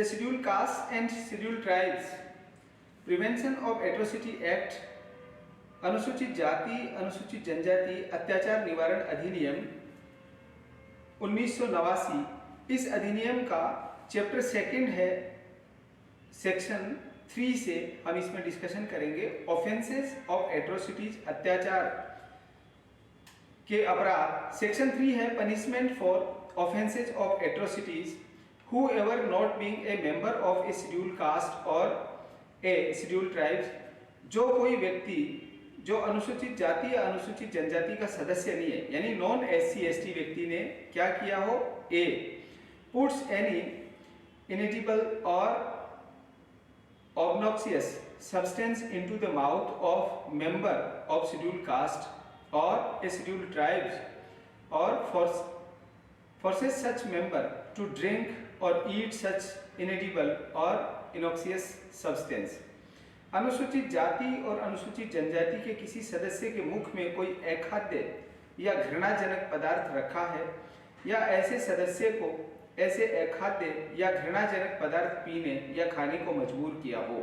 The Scheduled Castes and Scheduled Tribes Prevention of Atrocity Act, अनुसूचित जाति अनुसूचित जनजाति अत्याचार निवारण अधिनियम 1989। इस अधिनियम का चैप्टर 2 है, सेक्शन 3 से हम इसमें डिस्कशन करेंगे। ऑफेंसेस ऑफ एट्रोसिटीज, अत्याचार के अपराध। सेक्शन 3 है punishment for offences of atrocities, whoever not being a member of a scheduled caste or a scheduled tribes, जो कोई व्यक्ति जो अनुसूचित जाति या अनुसूचित जनजाति का सदस्य नहीं है, यानी नॉन SC ST व्यक्ति ने क्या किया हो, A puts any inedible or obnoxious substance into the mouth of member of scheduled caste or a scheduled tribes or forces such member to drink or eat such inedible or innoxious substance। अनुसूचित जाति और अनुसूचित जनजाति के किसी सदस्य के मुख में कोई अखाद्य या घृणाजनक पदार्थ रखा है या ऐसे सदस्य को ऐसे अखाद्य या घृणाजनक पदार्थ पीने या खाने को मजबूर किया हो,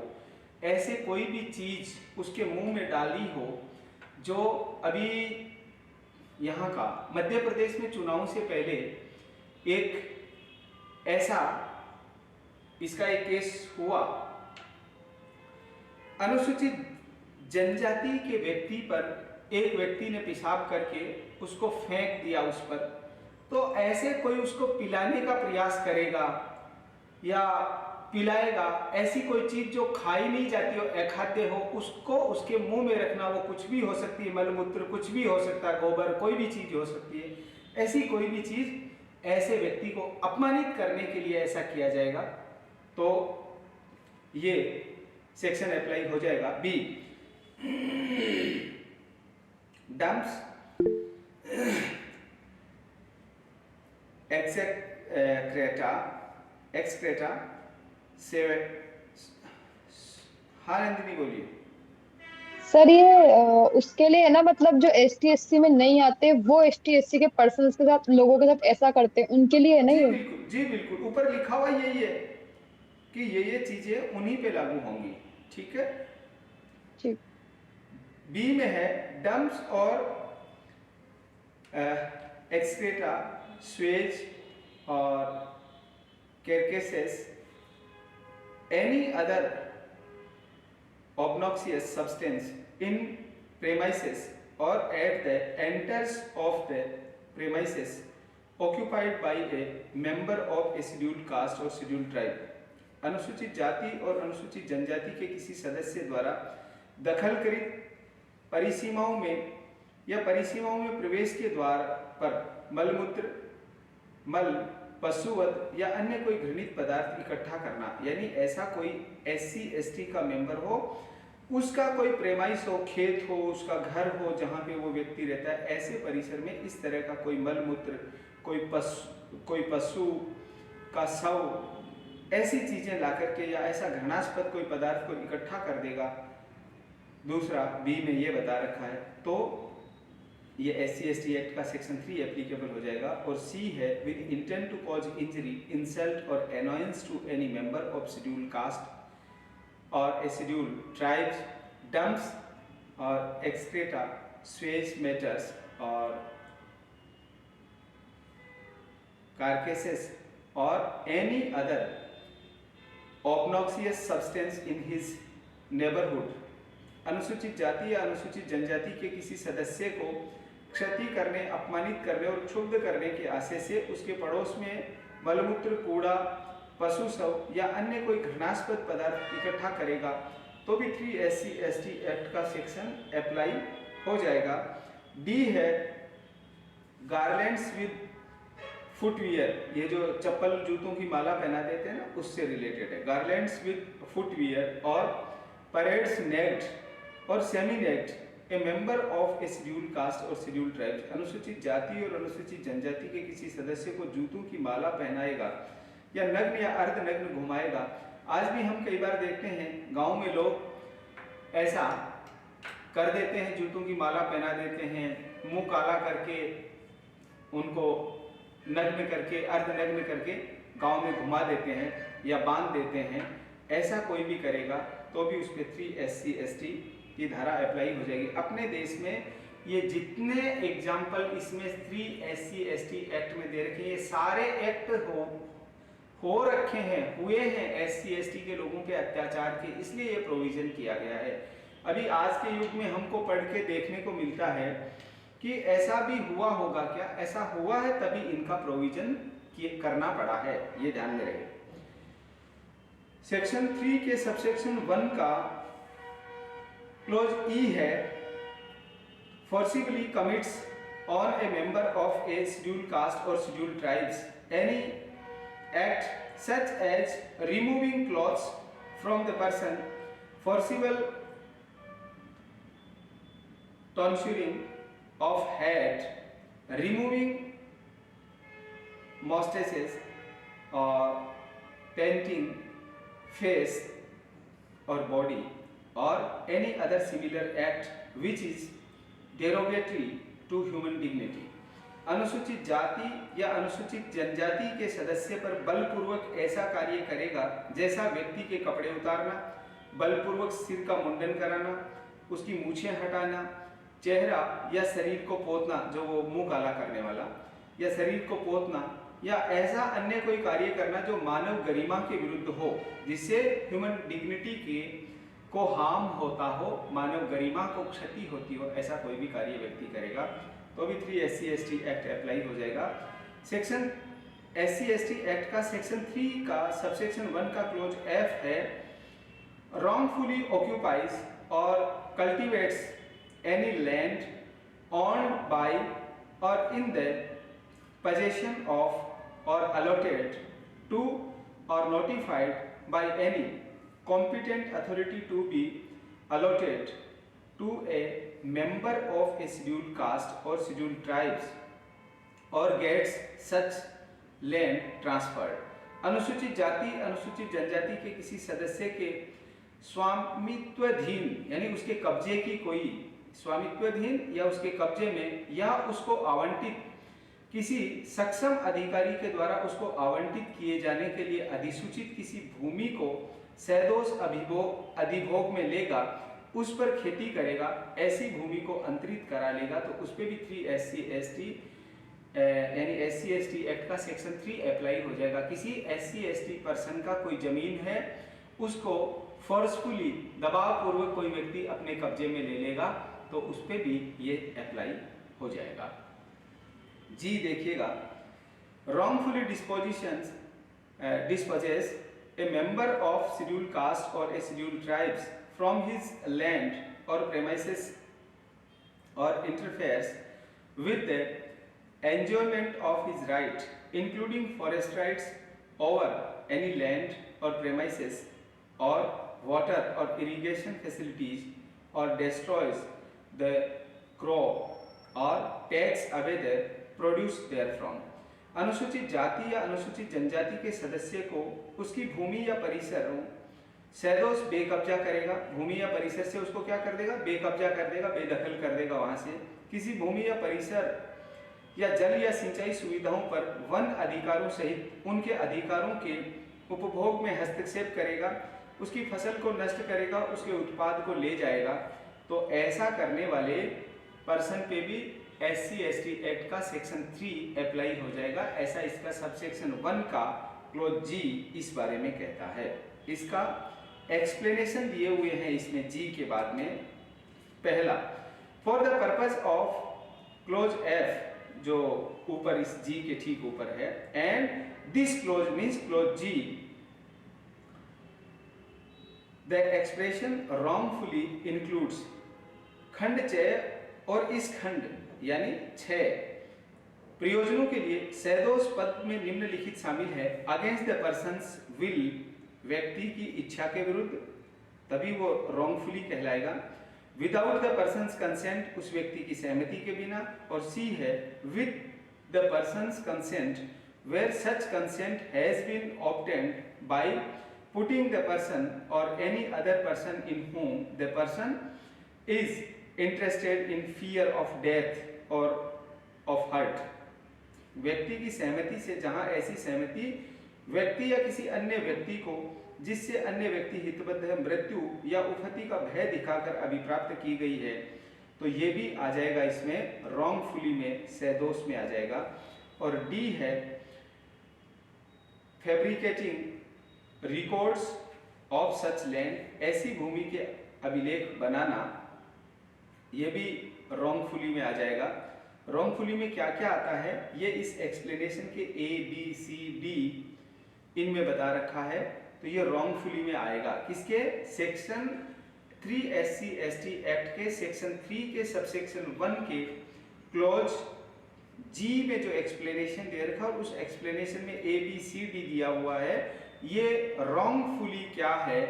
ऐसे कोई भी चीज उसके मुंह में डाली हो। जो अभी यहाँ का मध्य प्रदेश में चुनाव से पहले एक ऐसा इसका एक केस हुआ, अनुसूचित जनजाति के व्यक्ति पर एक व्यक्ति ने पेशाब करके उसको फेंक दिया उस पर, तो ऐसे कोई उसको पिलाने का प्रयास करेगा या पिलाएगा, ऐसी कोई चीज जो खाई नहीं जाती हो, अखाद्य हो, उसको उसके मुंह में रखना। वो कुछ भी हो सकती है, मलमूत्र कुछ भी हो सकता है, गोबर कोई भी चीज हो सकती है। ऐसी कोई भी चीज ऐसे व्यक्ति को अपमानित करने के लिए ऐसा किया जाएगा, तो ये सेक्शन अप्लाई हो जाएगा। बी, डंप्स एक्सक्रेटा से, हाँ नंदिनी बोलिए। सर ये उसके लिए है ना, मतलब जो ST SC में नहीं आते वो ST SC के पर्सन्स के साथ, लोगों के साथ ऐसा करते हैं, उनके लिए है ना ये। जी बिल्कुल, ऊपर लिखा हुआ यही है कि ये चीजें उन्हीं पे लागू होंगी। ठीक है, ठीक। बी में है dumps or excreta, sewage or carcasses, any other obnoxious substance in premises or at the enters of the premises occupied by a member of a scheduled caste or scheduled tribe। अनुसूचित जाति और अनुसूचित जनजाति के किसी सदस्य द्वारा दखलकृत परिसीमाओं में या परिसीमाओं में प्रवेश के द्वार पर मलमूत्र, मल, पशुवध या अन्य कोई घृणित पदार्थ इकट्ठा करना। यानी ऐसा कोई SC ST का मेंबर हो, उसका कोई प्रेमाइस हो, खेत हो, उसका घर हो जहाँ पे वो व्यक्ति रहता है, ऐसे परिसर में इस तरह का कोई मलमूत्र, कोई पशु का शव, ऐसी चीजें ला करके या ऐसा घृणास्पद कोई पदार्थ को इकट्ठा कर देगा। दूसरा बी में ये बता रखा है, तो ये SC ST एक्ट का सेक्शन 3 एप्लीकेबल हो जाएगा। और सी है with intent to cause injury, insult or annoyance to any member of scheduled caste or a scheduled tribes, dumps or excreta, sewage matters or carcasses or any other obnoxious substance in his neighbourhood. अनुसूचित जाति या अनुसूचित जनजाति के किसी सदस्य को क्षति करने, अपमानित करने और क्षुब्ध करने के आशय से उसके पड़ोस में मलमूत्र, कूड़ा, पशु शव या अन्य कोई घृणास्पद पदार्थ इकट्ठा करेगा, तो भी 3 SC ST एक्ट का सेक्शन अप्लाई हो जाएगा। डी है गार्लैंड्स विद फुटवियर, ये जो चप्पल जूतों की माला पहना देते हैं ना, उससे रिलेटेड है। गार्लैंड्स विद फुटवियर और परेड्स नेक्ड और semi naked a member of a scheduled caste और शेड्यूल्ड ट्राइब्स। अनुसूचित जाति और अनुसूचित जनजाति के किसी सदस्य को जूतों की माला पहनाएगा या नग्न या अर्धनग्न घुमाएगा। आज भी हम कई बार देखते हैं गांव में लोग ऐसा कर देते हैं, जूतों की माला पहना देते हैं, मुंह काला करके उनको नग्न करके, अर्धनग्न करके गांव में घुमा देते हैं या बांध देते हैं, ऐसा कोई भी करेगा तो भी उस पर 3 SC/ST की धारा अप्लाई हो जाएगी। अपने देश में ये जितने एग्जाम्पल इसमें 3 SC/ST एक्ट में दे रखे हैं, ये सारे एक्ट हो रखे हैं, हुए हैं SC/ST के लोगों के अत्याचार के, इसलिए ये प्रोविजन किया गया है। अभी आज के युग में हमको पढ़ के देखने को मिलता है कि ऐसा भी हुआ होगा क्या, ऐसा हुआ है तभी इनका प्रोविजन करना पड़ा है, ये ध्यान में रहे। सेक्शन 3 के सबसेक्शन 1 का क्लोज ई है, forcibly commits on a member of a scheduled caste or scheduled tribes any act such as removing clothes from the person, forcible tonsuring of head, removing mustaches or painting face or body or any other similar act which is derogatory to human dignity। अनुसूचित जाति या अनुसूचित जनजाति के सदस्य पर बलपूर्वक ऐसा कार्य करेगा जैसा व्यक्ति के कपड़े उतारना, बलपूर्वक सिर का मुंडन कराना, उसकी मूछें हटाना, चेहरा या शरीर को पोतना, जो वो मुंह काला करने वाला, या शरीर को पोतना, या ऐसा अन्य कोई कार्य करना जो मानव गरिमा के विरुद्ध हो, जिससे ह्यूमन डिग्निटी के को हार्म होता हो, मानव गरिमा को क्षति होती हो, ऐसा कोई भी कार्य व्यक्ति करेगा तो भी 3 SC/ST एक्ट अप्लाई हो जाएगा। सेक्शन SC/ST एक्ट का सेक्शन 3 का सबसेक्शन 1 का क्लोज F है, wrongfully occupies or cultivates any land owned by or in the possession of or allotted to or notified by any competent authority to be allotted to a member of a scheduled caste or scheduled tribes or gets such land transferred। अनुसूचित जाति अनुसूचित जनजाति के किसी सदस्य के स्वामित्वाधीन यानी उसके कब्जे की कोई स्वामित्वाधीन या उसके कब्जे में या उसको आवंटित किसी सक्षम अधिकारी के द्वारा उसको आवंटित किए जाने के लिए अधिसूचित किसी भूमि को सैदोष अधिभोग में लेगा, उस पर खेती करेगा, ऐसी भूमि को अंतरित करा लेगा तो उस पर भी 3 SC/ST यानी SC/ST एक्ट का सेक्शन 3 अप्लाई हो जाएगा। किसी SC/ST पर्सन का कोई जमीन है, उसको फोर्सफुली दबाव पूर्वक कोई व्यक्ति अपने कब्जे में ले लेगा तो उस पर भी ये अप्लाई हो जाएगा। जी देखिएगा, wrongfully disposes a member of scheduled caste or a scheduled tribes from his land or premises or interferes with the enjoyment of his right, including forest rights over any land or premises or water or irrigation facilities, or destroys the crop or takes away the produce therefrom। अनुसूचित जाति या अनुसूचित जनजाति के सदस्य को उसकी भूमि या परिसरों सैदोष बेकब्जा करेगा, भूमि या परिसर से उसको क्या कर देगा, बेकब्जा कर देगा, बेदखल कर देगा, वहां से किसी भूमि या परिसर या जल या सिंचाई सुविधाओं पर वन अधिकारों सहित उनके अधिकारों के उपभोग में हस्तक्षेप करेगा, उसकी फसल को नष्ट करेगा, उसके उत्पाद को ले जाएगा, तो ऐसा करने वाले पर्सन पे भी SC/ST एक्ट का सेक्शन 3 अप्लाई हो जाएगा। ऐसा इसका सबसेक्शन 1 का क्लोज G इस बारे में कहता है। इसका एक्सप्लेनेशन दिए हुए हैं इसमें G के बाद में। पहला, for the purpose of close F जो ऊपर इस G के ठीक ऊपर है, and this close means close G, the expression wrongfully includes खंड 6 और इस खंड यानी 6 प्रयोजनों के लिए सैदोष पद में निम्नलिखित शामिल है, अगेंस्ट द पर्सन्स विल व्यक्ति की इच्छा के विरुद्ध, तभी वो wrongfully कहलाएगा, विदाउट द पर्सन्स कंसेंट उस व्यक्ति की सहमति के बिना, और C है with the person's consent where such consent has been obtained by putting the person or any other person in whom the person is interested in fear of death or of hurt। व्यक्ति की सहमति से जहां ऐसी सहमति व्यक्ति या किसी अन्य व्यक्ति को जिससे अन्य व्यक्ति हितबद्ध है मृत्यु या उपहति का भय दिखाकर अभिप्राप्त की गई है, तो ये भी आ जाएगा इसमें wrongfully में, सैदोष में आ जाएगा। और डी है fabricating records of such land, ऐसी भूमि के अभिलेख बनाना, ये भी wrongfully में आ जाएगा। wrongfully में क्या क्या आता है ये इस एक्सप्लेनेशन के ए बी सी डी इनमें बता रखा है, तो ये wrongfully में आएगा। किसके? सेक्शन 3 SC/ST एक्ट के सेक्शन 3 के सबसेक्शन 1 के क्लॉज जी में जो एक्सप्लेनेशन दे रखा है, उस एक्सप्लेनेशन में ए बी सी डी दिया हुआ है। ये wrongfully क्या है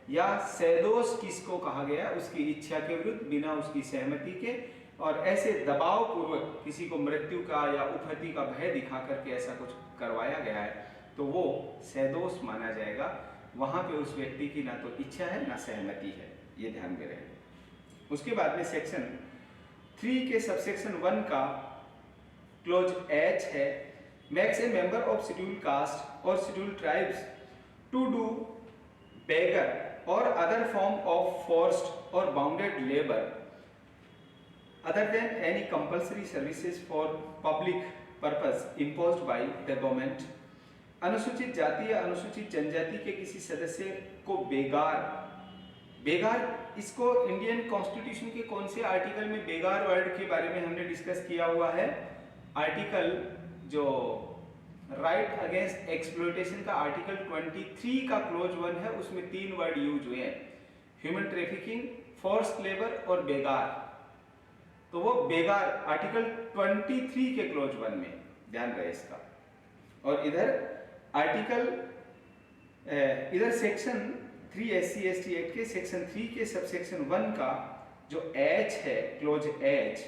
या सैदोष किसको कहा गया, उसकी इच्छा के विरुद्ध बिना उसकी सहमति के और ऐसे दबाव पूर्वक किसी को मृत्यु का या उपहति का भय दिखा करके ऐसा कुछ करवाया गया है, तो वो सैदोष माना जाएगा। वहां पे उस व्यक्ति की ना तो इच्छा है ना सहमति है, ये ध्यान में रहे। उसके बाद में सेक्शन 3 के सबसेक्शन 1 का क्लोज एच है, makes a member of schedule caste और शेड्यूल ट्राइब्स टू डू बेगर और अदर फॉर्म ऑफ फोर्स्ड और bounded labour other than any compulsory services for public purpose imposed by the government। अनुसूचित जाति या अनुसूचित जनजाति के किसी सदस्य को बेगार, बेगार इसको इंडियन कॉन्स्टिट्यूशन के कौन से आर्टिकल में बेगार वर्ड के बारे में हमने डिस्कस किया हुआ है? आर्टिकल जो राइट अगेंस्ट एक्सप्लॉयटेशन का आर्टिकल 23 का क्लोज 1 है, उसमें 3 वर्ड यूज हुए हैं, ह्यूमन ट्रैफिकिंग, फोर्स्ड लेबर और बेगार। तो वो बेगार आर्टिकल 23 के क्लोज 1 में, ध्यान रहे इसका। और इधर आर्टिकल इधर सेक्शन 3 SC/ST एक्ट के सेक्शन 3 के सबसेक्शन 1 का जो एच है, क्लोज एच,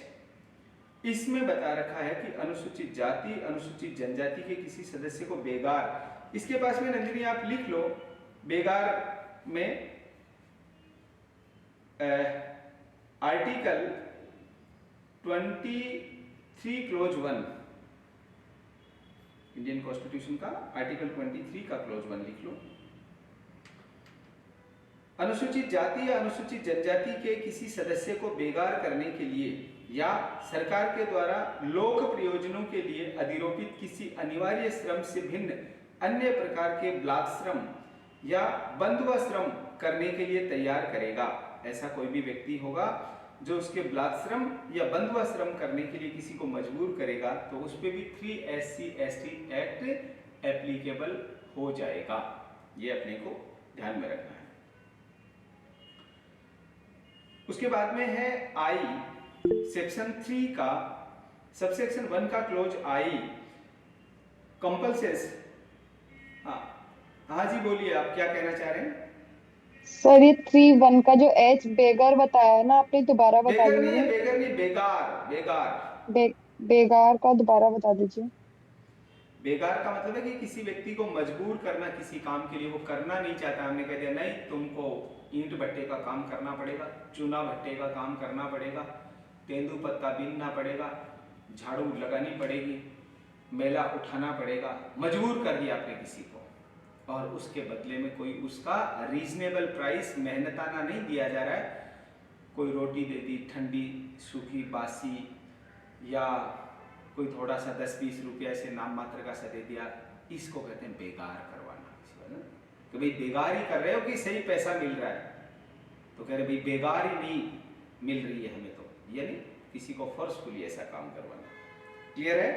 इसमें बता रखा है कि अनुसूचित जाति अनुसूचित जनजाति के किसी सदस्य को बेगार, इसके पास में नंदिनी आप लिख लो, बेगार में आर्टिकल 23 क्लोज 1, इंडियन कॉन्स्टिट्यूशन का आर्टिकल 23 का क्लोज 1 लिख लो। अनुसूचित जाति या अनुसूचित जनजाति के किसी सदस्य को बेगार करने के लिए या सरकार के द्वारा लोक प्रयोजनों के लिए अधिरोपित किसी अनिवार्य श्रम से भिन्न अन्य प्रकार के ब्लाक श्रम या बंधुआ श्रम करने के लिए तैयार करेगा। ऐसा कोई भी व्यक्ति होगा जो उसके ब्लाक श्रम या बंधुआ श्रम करने के लिए किसी को मजबूर करेगा, तो उस पर भी 3 SC/ST एक्ट एप्लीकेबल हो जाएगा। ये अपने को ध्यान में रखना है। उसके बाद में है आई, सेक्शन 3 का सबसेक्शन 1 का क्लोज आई, कंपल्सेस। हाँ जी बोलिए, आप क्या कहना चाह रहे हैं? सर ये 3(1) का जो एच बेगर बताया है ना आपने, दोबारा बता बेगर नहीं है, दीजिए। बेगर नहीं, बेगार, बेगार। बेगार का दोबारा बता दीजिए। बेगार का मतलब है कि किसी व्यक्ति को मजबूर करना किसी काम के लिए, वो करना नहीं चाहता, हमने कह दिया नहीं तुमको ईंट भट्टे का काम करना पड़ेगा, चूना भट्टे का काम करना पड़ेगा, तेंदू पत्ता बीनना पड़ेगा, झाड़ू लगानी पड़ेगी, मेला उठाना पड़ेगा, मजबूर कर दिया आपने किसी को, और उसके बदले में कोई उसका रीजनेबल प्राइस मेहनताना नहीं दिया जा रहा है, कोई रोटी दे दी ठंडी सूखी बासी, या कोई थोड़ा सा 10-20 रुपया से नाम मात्र का सा दे दिया, इसको कहते हैं बेगार करवाना। कि भाई बेगार ही कर रहे हो कि सही पैसा मिल रहा है, तो कह रहे भाई बेगार ही नहीं मिल रही है हमें, तो यानी किसी को फोर्सफुली ऐसा काम करवाना। क्लियर है?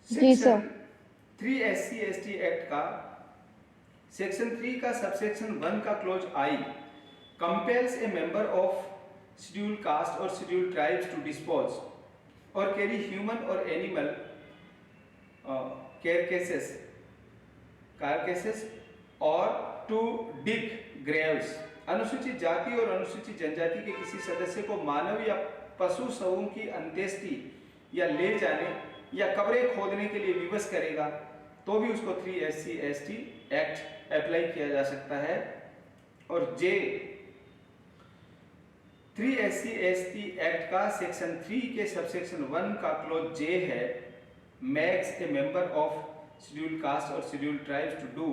जी सर। 3 SC/ST एक्ट का सेक्शन 3 का सबसेक्शन 1 का close I compels A member of schedule caste और शेड्यूल ट्राइब्स टू डिस्पोज और कैरी ह्यूमन और एनिमल कारकेसेस और टू डिग ग्रेव्स। अनुसूचित जाति और अनुसूचित जनजाति के किसी सदस्य को मानव या पशु शवों की अंत्येष्टि या ले जाने या कब्रें खोदने के लिए विवश करेगा, तो भी उसको 3 SC/ST एक्ट अप्लाई किया जा सकता है। और जे 3 SC/ST एक्ट का सेक्शन 3 के सबसेक्शन 1 का क्लोज जे है makes a member of scheduled caste or scheduled tribes to do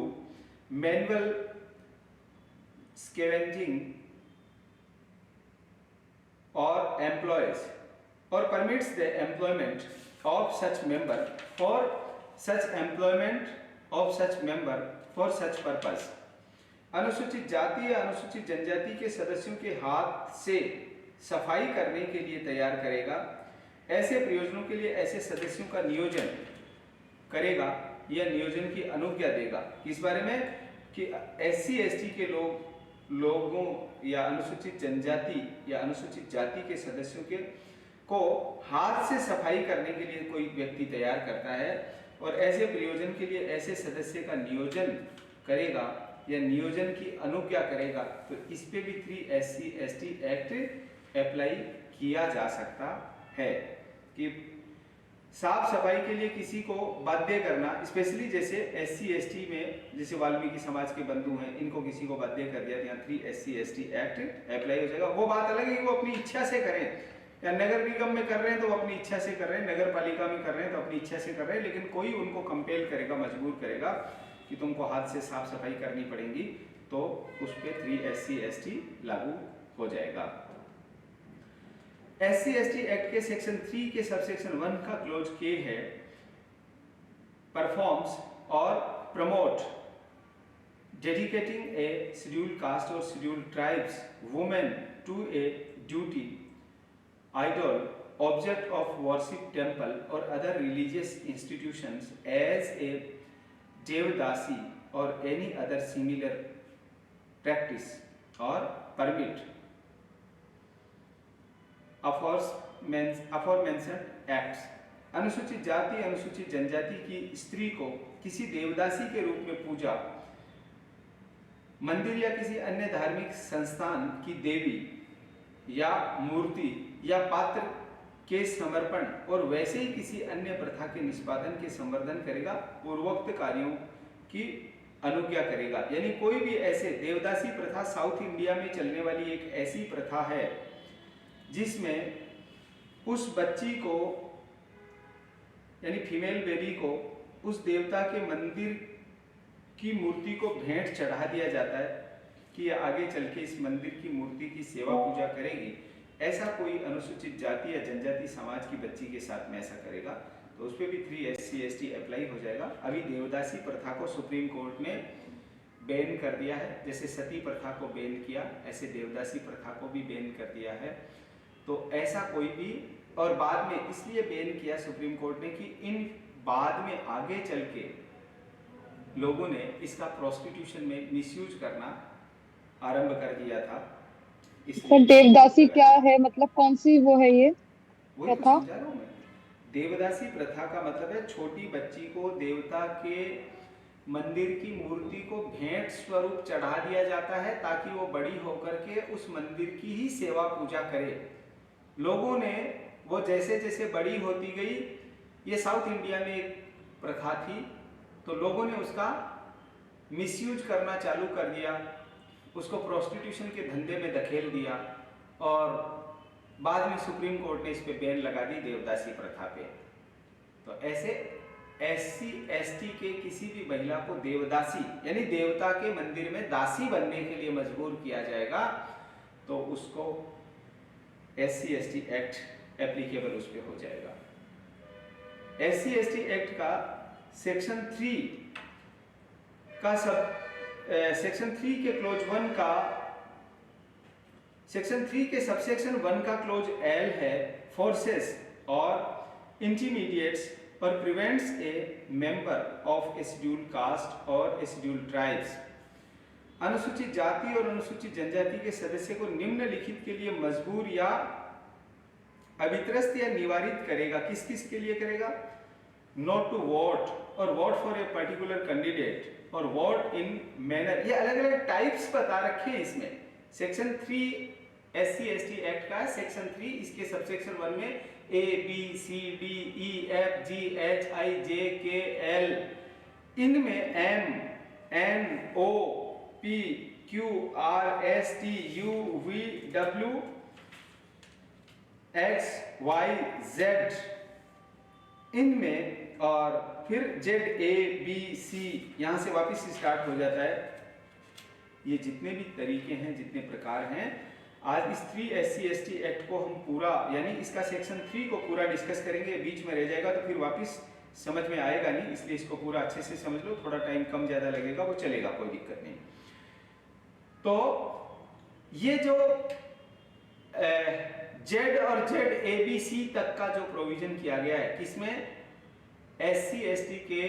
manual scavenging or employs or permits the employment of such member for such employment of such member for such purpose। अनुसूचित जाति या अनुसूचित जनजाति के सदस्यों के हाथ से सफाई करने के लिए तैयार करेगा, ऐसे प्रयोजनों के लिए ऐसे सदस्यों का नियोजन करेगा या नियोजन की अनुज्ञा देगा। किस बारे में कि SC ST के लोगों या अनुसूचित जनजाति या अनुसूचित जाति के सदस्यों के को हाथ से सफाई करने के लिए कोई व्यक्ति तैयार करता है और ऐसे प्रयोजन के लिए ऐसे सदस्य का नियोजन करेगा या नियोजन की अनुज्ञा करेगा, तो इस पे भी 3 SC ST एक्ट अप्लाई किया जा सकता है कि साफ सफाई के लिए किसी को बाध्य करना, स्पेशली जैसे SC ST में जैसे वाल्मीकि समाज के बंधु हैं, इनको किसी को बाध्य कर दिया, यहाँ 3 SC ST एक्ट अप्लाई हो जाएगा। वो बात अलग है कि वो अपनी इच्छा से करें, या नगर निगम में कर रहे हैं तो अपनी इच्छा से कर रहे हैं, नगर पालिका में कर रहे हैं तो अपनी इच्छा से कर रहे हैं, लेकिन कोई उनको कंपेल करेगा, मजबूर करेगा कि तुमको हाथ से साफ सफाई करनी पड़ेगी, तो उस पर 3 SC ST लागू हो जाएगा। SC ST एक्ट के सेक्शन 3 के सबसेक्शन 1 का क्लोज के है, परफॉर्म्स और promote dedicating a scheduled caste और scheduled tribes women to a duty, idol, object of worship, temple or other religious institutions as a devdasi or any other similar practice or permit aforementioned acts। अनुसूचित जाति अनुसूचित जनजाति की स्त्री को किसी देवदासी के रूप में पूजा, मंदिर या किसी अन्य धार्मिक संस्थान की देवी या मूर्ति या पात्र के समर्पण और वैसे ही किसी अन्य प्रथा के निष्पादन के संवर्धन करेगा, पूर्वोक्त कार्यों की अनुज्ञा करेगा। यानी कोई भी ऐसे देवदासी प्रथा साउथ इंडिया में चलने वाली एक ऐसी प्रथा है जिसमें उस बच्ची को यानी फीमेल बेबी को उस देवता के मंदिर की मूर्ति को भेंट चढ़ा दिया जाता है कि आगे चल के इस मंदिर की मूर्ति की सेवा पूजा करेगी। ऐसा कोई अनुसूचित जाति या जनजाति समाज की बच्ची के साथ में ऐसा करेगा तो उस पर भी 3 SC ST अप्लाई हो जाएगा। अभी देवदासी प्रथा को सुप्रीम कोर्ट ने बैन कर दिया है, जैसे सती प्रथा को बैन किया ऐसे देवदासी प्रथा को भी बैन कर दिया है। तो ऐसा कोई भी, और बाद में इसलिए बैन किया सुप्रीम कोर्ट ने कि इन बाद में आगे चल के लोगों ने इसका प्रोस्टिट्यूशन में मिसयूज करना आरंभ कर दिया था। सर देवदासी क्या है, मतलब कौन सी वो है ये वही तो प्रथा? समझा रहा हूं मैं। देवदासी प्रथा का मतलब है छोटी बच्ची को देवता के मंदिर की मूर्ति को भेंट स्वरूप चढ़ा दिया जाता है ताकि वो बड़ी होकर के उस मंदिर की ही सेवा पूजा करे। लोगों ने वो जैसे जैसे बड़ी होती गई, ये साउथ इंडिया में एक प्रथा थी, तो लोगों ने उसका मिसयूज करना चालू कर दिया, उसको प्रोस्टिट्यूशन के धंधे में धकेल दिया और बाद में सुप्रीम कोर्ट ने इस पे बैन लगा दी देवदासी प्रथा पे। तो ऐसे SC ST के किसी भी महिला को देवदासी यानी देवता के मंदिर में दासी बनने के लिए मजबूर किया जाएगा तो उसको SC ST एक्ट एप्लीकेबल उस पे हो जाएगा। SC ST एक्ट का सेक्शन 3 का सेक्शन 3 के क्लोज 1 का सेक्शन 3 के सबसेक्शन 1 का क्लोज L है, फोर्सेस और इंटीमीडिएट्स और prevents A member of a scheduled caste or a scheduled tribes. अनुसूचित जाति और अनुसूचित जनजाति के सदस्य को निम्नलिखित के लिए मजबूर या अभित्रस्त या निवारित करेगा। किस किस के लिए करेगा? नॉट टू वोट और vote for a particular candidate और वोट इन मैनर, ये अलग अलग टाइप्स बता रखे हैं इसमें। सेक्शन 3 SC ST एक्ट का सेक्शन 3, इसके सबसेक्शन 1 में A B C D E F G H I J K L, इनमें M N O P Q R S T U V W X Y Z, इनमें और फिर Z A B C यहाँ से वापस start हो जाता है। ये जितने भी तरीके हैं, जितने प्रकार हैं, आज इस 3 SC/ST एक्ट को हम पूरा यानी इसका सेक्शन 3 को पूरा डिस्कस करेंगे। बीच में रह जाएगा तो फिर वापस समझ में आएगा नहीं, इसलिए इसको पूरा अच्छे से समझ लो। थोड़ा टाइम कम ज़्यादा लगेगा, वो चलेगा, कोई दिक्कत नहीं। तो ये जो जेड और जेड ए बी सी तक का जो प्रोविजन किया गया है, किसमें? SC/ST के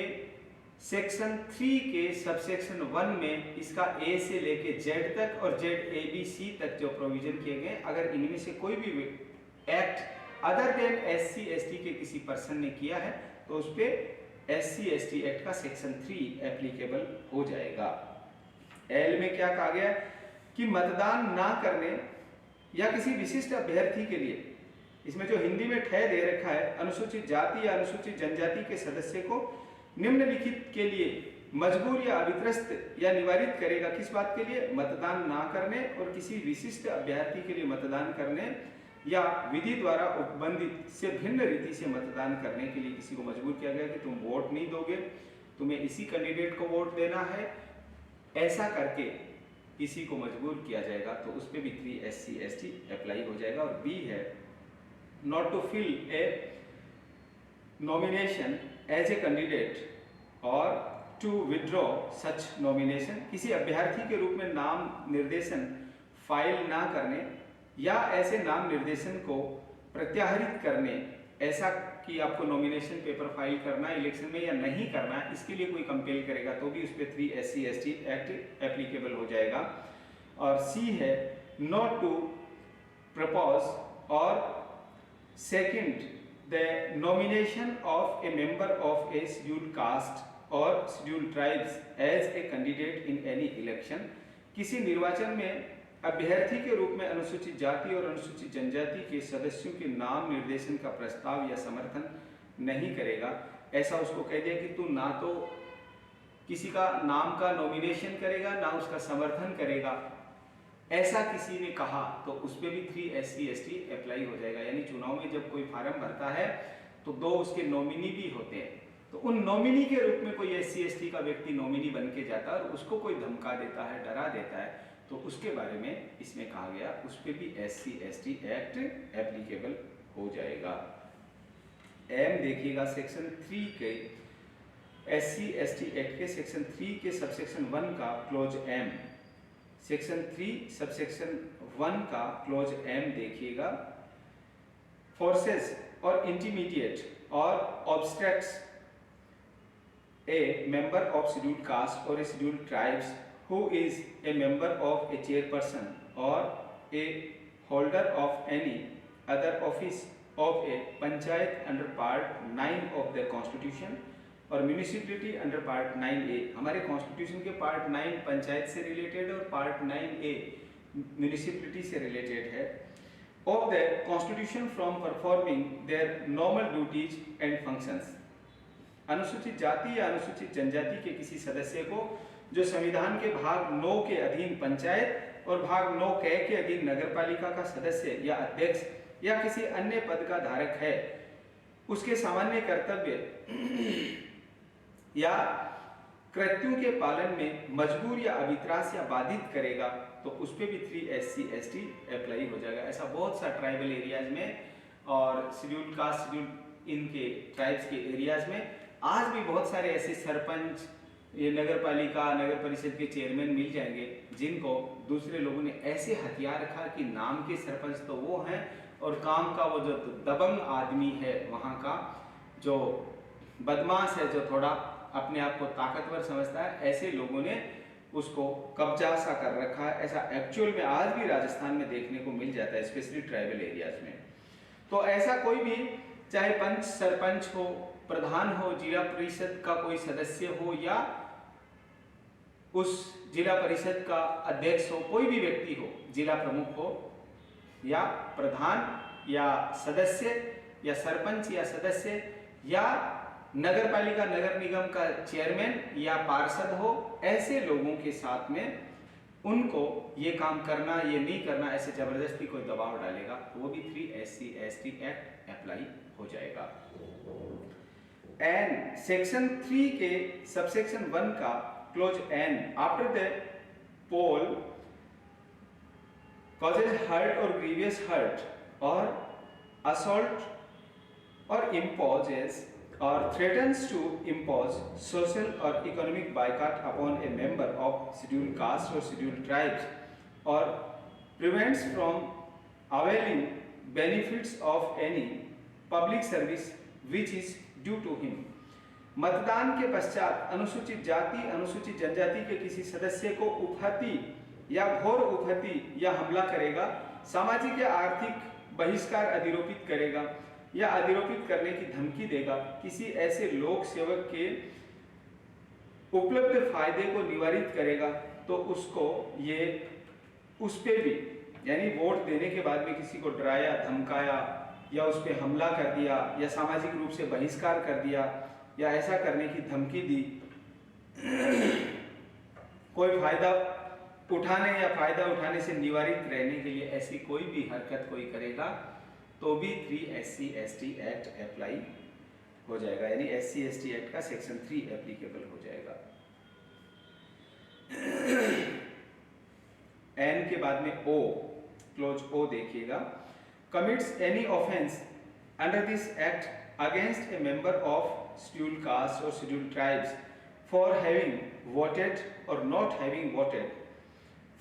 सेक्शन 3 के सबसेक्शन 1 में इसका ए से लेके जेड तक और जेड ए बी सी तक जो प्रोविजन किए गए, अगर इनमें से कोई भी एक्ट अदर देन SC/ST के किसी पर्सन ने किया है तो उस पर SC/ST एक्ट का सेक्शन 3 एप्लीकेबल हो जाएगा। एल में क्या कहा गया कि मतदान ना करने या किसी विशिष्ट अभ्यर्थी के लिए, इसमें जो हिंदी में ठह दे रखा है, अनुसूचित जाति या अनुसूचित जनजाति के सदस्य को निम्नलिखित के लिए मजबूर या अभित्रस्त या निवारित करेगा। किस बात के लिए? मतदान ना करने और किसी विशिष्ट अभ्यर्थी के लिए मतदान करने या विधि द्वारा उपबंधित से भिन्न रीति से मतदान करने के लिए किसी को मजबूर किया गया कि तुम वोट नहीं दोगे, तुम्हें इसी कैंडिडेट को वोट देना है, ऐसा करके किसी को मजबूर किया जाएगा तो उस पर भी 3 SC/ST अप्लाई हो जाएगा। और बी है not to fill a nomination as a candidate और टू विड्रॉ सच नॉमिनेशन, किसी अभ्यर्थी के रूप में नाम निर्देशन फाइल ना करने या ऐसे नाम निर्देशन को प्रत्याहरित करने, ऐसा कि आपको नॉमिनेशन पेपर फाइल करना है इलेक्शन में या नहीं करना है, इसके लिए कोई कंपेल करेगा तो भी उस पर 3 SC/ST एक्ट एप्लीकेबल हो जाएगा। और सी है not to propose or second the nomination of a member of a scheduled caste और scheduled tribes as a candidate in any election, किसी निर्वाचन में अभ्यर्थी के रूप में अनुसूचित जाति और अनुसूचित जनजाति के सदस्यों के नाम निर्देशन का प्रस्ताव या समर्थन नहीं करेगा। ऐसा उसको कह दिया कि तू ना तो किसी का नाम का नॉमिनेशन करेगा ना उसका समर्थन करेगा, ऐसा किसी ने कहा तो उस पर भी 3 SC/ST अप्लाई हो जाएगा। यानी चुनाव में जब कोई फार्म भरता है तो 2 उसके नॉमिनी भी होते हैं, तो उन नॉमिनी के रूप में कोई SC/ST का व्यक्ति नॉमिनी बन के जाता है और उसको कोई धमका देता है, डरा देता है, तो उसके बारे में इसमें कहा गया उस पर भी SC/ST एक्ट एप्लीकेबल हो जाएगा। एम देखिएगा सेक्शन 3 के SC/ST एक्ट के सेक्शन 3 के सबसेक्शन 1 का क्लोज एम, सेक्शन 3 सबसेक्शन 1 का क्लोज एम देखिएगा। Forces or intimidates or obstructs a member of scheduled caste or a scheduled tribes who is a member of a chairperson or a holder of any other office of a panchayat under part 9 of the constitution और municipality under part 9A, हमारे constitution के part 9 panchayat से related और part 9A municipality से related है, of the constitution from performing there normal duties and functions, अनुसूचित जाति या अनुसूचित जनजाति के किसी सदस्य को जो संविधान के भाग 9 के अधीन पंचायत और भाग 9 के अधीन नगरपालिका का सदस्य या अध्यक्ष या किसी अन्य पद का धारक है, उसके सामान्य कर्तव्य या कृत्यों के पालन में मजबूर या अभित्रास या बाधित करेगा तो उस पर भी 3 SC/ST अप्लाई हो जाएगा। ऐसा बहुत सा ट्राइबल एरियाज में और शेड्यूल्ड कास्ट शेड्यूल्ड इनके ट्राइब्स के एरियाज में आज भी बहुत सारे ऐसे सरपंच, ये नगर पालिका नगर परिषद के चेयरमैन मिल जाएंगे जिनको दूसरे लोगों ने ऐसे हथियार रखा कि नाम के सरपंच तो वो हैं और काम का वो जो दबंग आदमी है, वहाँ का जो बदमाश है, जो थोड़ा अपने आप को ताकतवर समझता है, ऐसे लोगों ने उसको कब्जा सा कर रखा है। ऐसा एक्चुअल में आज भी राजस्थान में देखने को मिल जाता है, स्पेशली ट्राइबल एरियाज में। तो ऐसा कोई भी चाहे पंच सरपंच हो, प्रधान हो, जिला परिषद का कोई सदस्य हो या उस जिला परिषद का अध्यक्ष हो, कोई भी व्यक्ति हो, जिला प्रमुख हो या प्रधान या सदस्य या सरपंच या सदस्य या नगर पालिका नगर निगम का चेयरमैन या पार्षद हो, ऐसे लोगों के साथ में उनको ये काम करना ये नहीं करना ऐसे जबरदस्ती कोई दबाव डालेगा तो वो भी 3 SC/ST एक्ट अप्लाई हो जाएगा। एन सेक्शन 3 के सबसेक्शन 1 का clause N after the poll causes hurt or grievous hurt or assault or imposes or threatens to impose social or economic boycott upon a member of scheduled caste or scheduled tribes or prevents from availing benefits of any public service which is due to him. मतदान के पश्चात अनुसूचित जाति अनुसूचित जनजाति के किसी सदस्य को उपहति या घोर उपहति या हमला करेगा, सामाजिक या आर्थिक बहिष्कार अधिरोपित करेगा या अधिरोपित करने की धमकी देगा, किसी ऐसे लोक सेवक के उपलब्ध फायदे को निवारित करेगा, तो उसको ये उस पे भी यानी वोट देने के बाद में किसी को डराया धमकाया या उस पे हमला कर दिया या सामाजिक रूप से बहिष्कार कर दिया या ऐसा करने की धमकी दी, कोई फायदा उठाने या फायदा उठाने से निवारित रहने के लिए ऐसी कोई भी हरकत कोई करेगा तो भी 3 SC/ST एक्ट अप्लाई हो जाएगा, यानी SC/ST एक्ट का सेक्शन 3 एप्लीकेबल हो जाएगा। एन के बाद में ओ, क्लोज ओ देखिएगा, commits any offence under this act against a member of scheduled caste और scheduled tribes for having voted or not having voted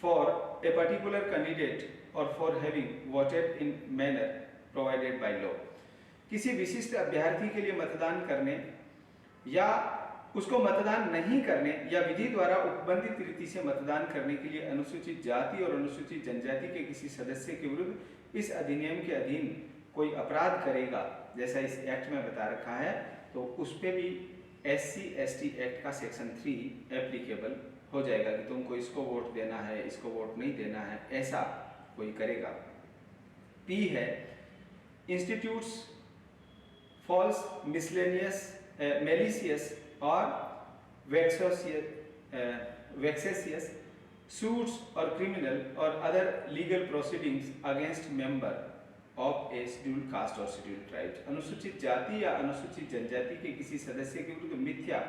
for a particular candidate or for having voted in manner provided by law। किसी विशिष्ट अभ्यर्थी के लिए मतदान करने या उसको मतदान नहीं करने या विधि द्वारा उपबंधित रीति से मतदान करने के लिए अनुसूचित जाति और अनुसूचित जनजाति के किसी सदस्य के विरुद्ध इस अधिनियम के अधीन कोई अपराध करेगा, जैसा इस एक्ट में बता रखा है, तो उस पे भी SC/ST एक्ट का सेक्शन 3 एप्लीकेबल हो जाएगा कि तुमको इसको वोट देना है, इसको वोट नहीं देना है, ऐसा कोई करेगा। पी है इंस्टीट्यूट्स फॉल्स मिसलेनियस मेलिशियस और वेक्सेसियस सूट्स और क्रिमिनल और other legal proceedings against member of a scheduled caste और शेड्यूल्ड ट्राइब्स। अनुसूचित जाति या अनुसूचित जनजाति के किसी सदस्य के विरुद्ध मिथ्या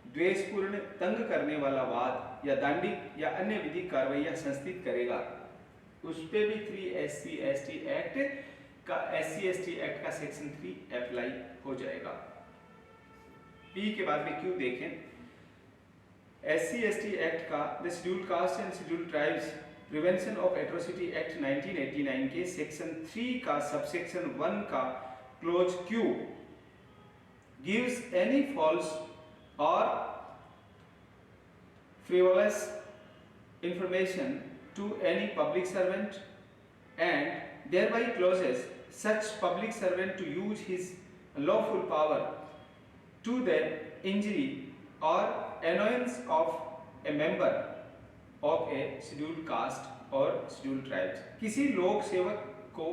द्वेषपूर्ण तंग करने वाला वाद या दांडिक या अन्य विधिक कार्रवाइयां संस्थित करेगा, उस पे भी 3 SC/ST एक्ट का SC/ST एक्ट का सेक्शन 3 अप्लाई हो जाएगा। पी के बाद में क्यों देखें, SC/ST एक्ट का the scheduled caste and scheduled tribes prevention of atrocity act 1989 के सेक्शन 3 का सबसेक्शन 1 का clause Q gives any false or frivolous information to any public servant and thereby causes such public servant to use his lawful power to the injury or annoyance of a member of a scheduled caste or scheduled tribes। किसी लोक सेवक को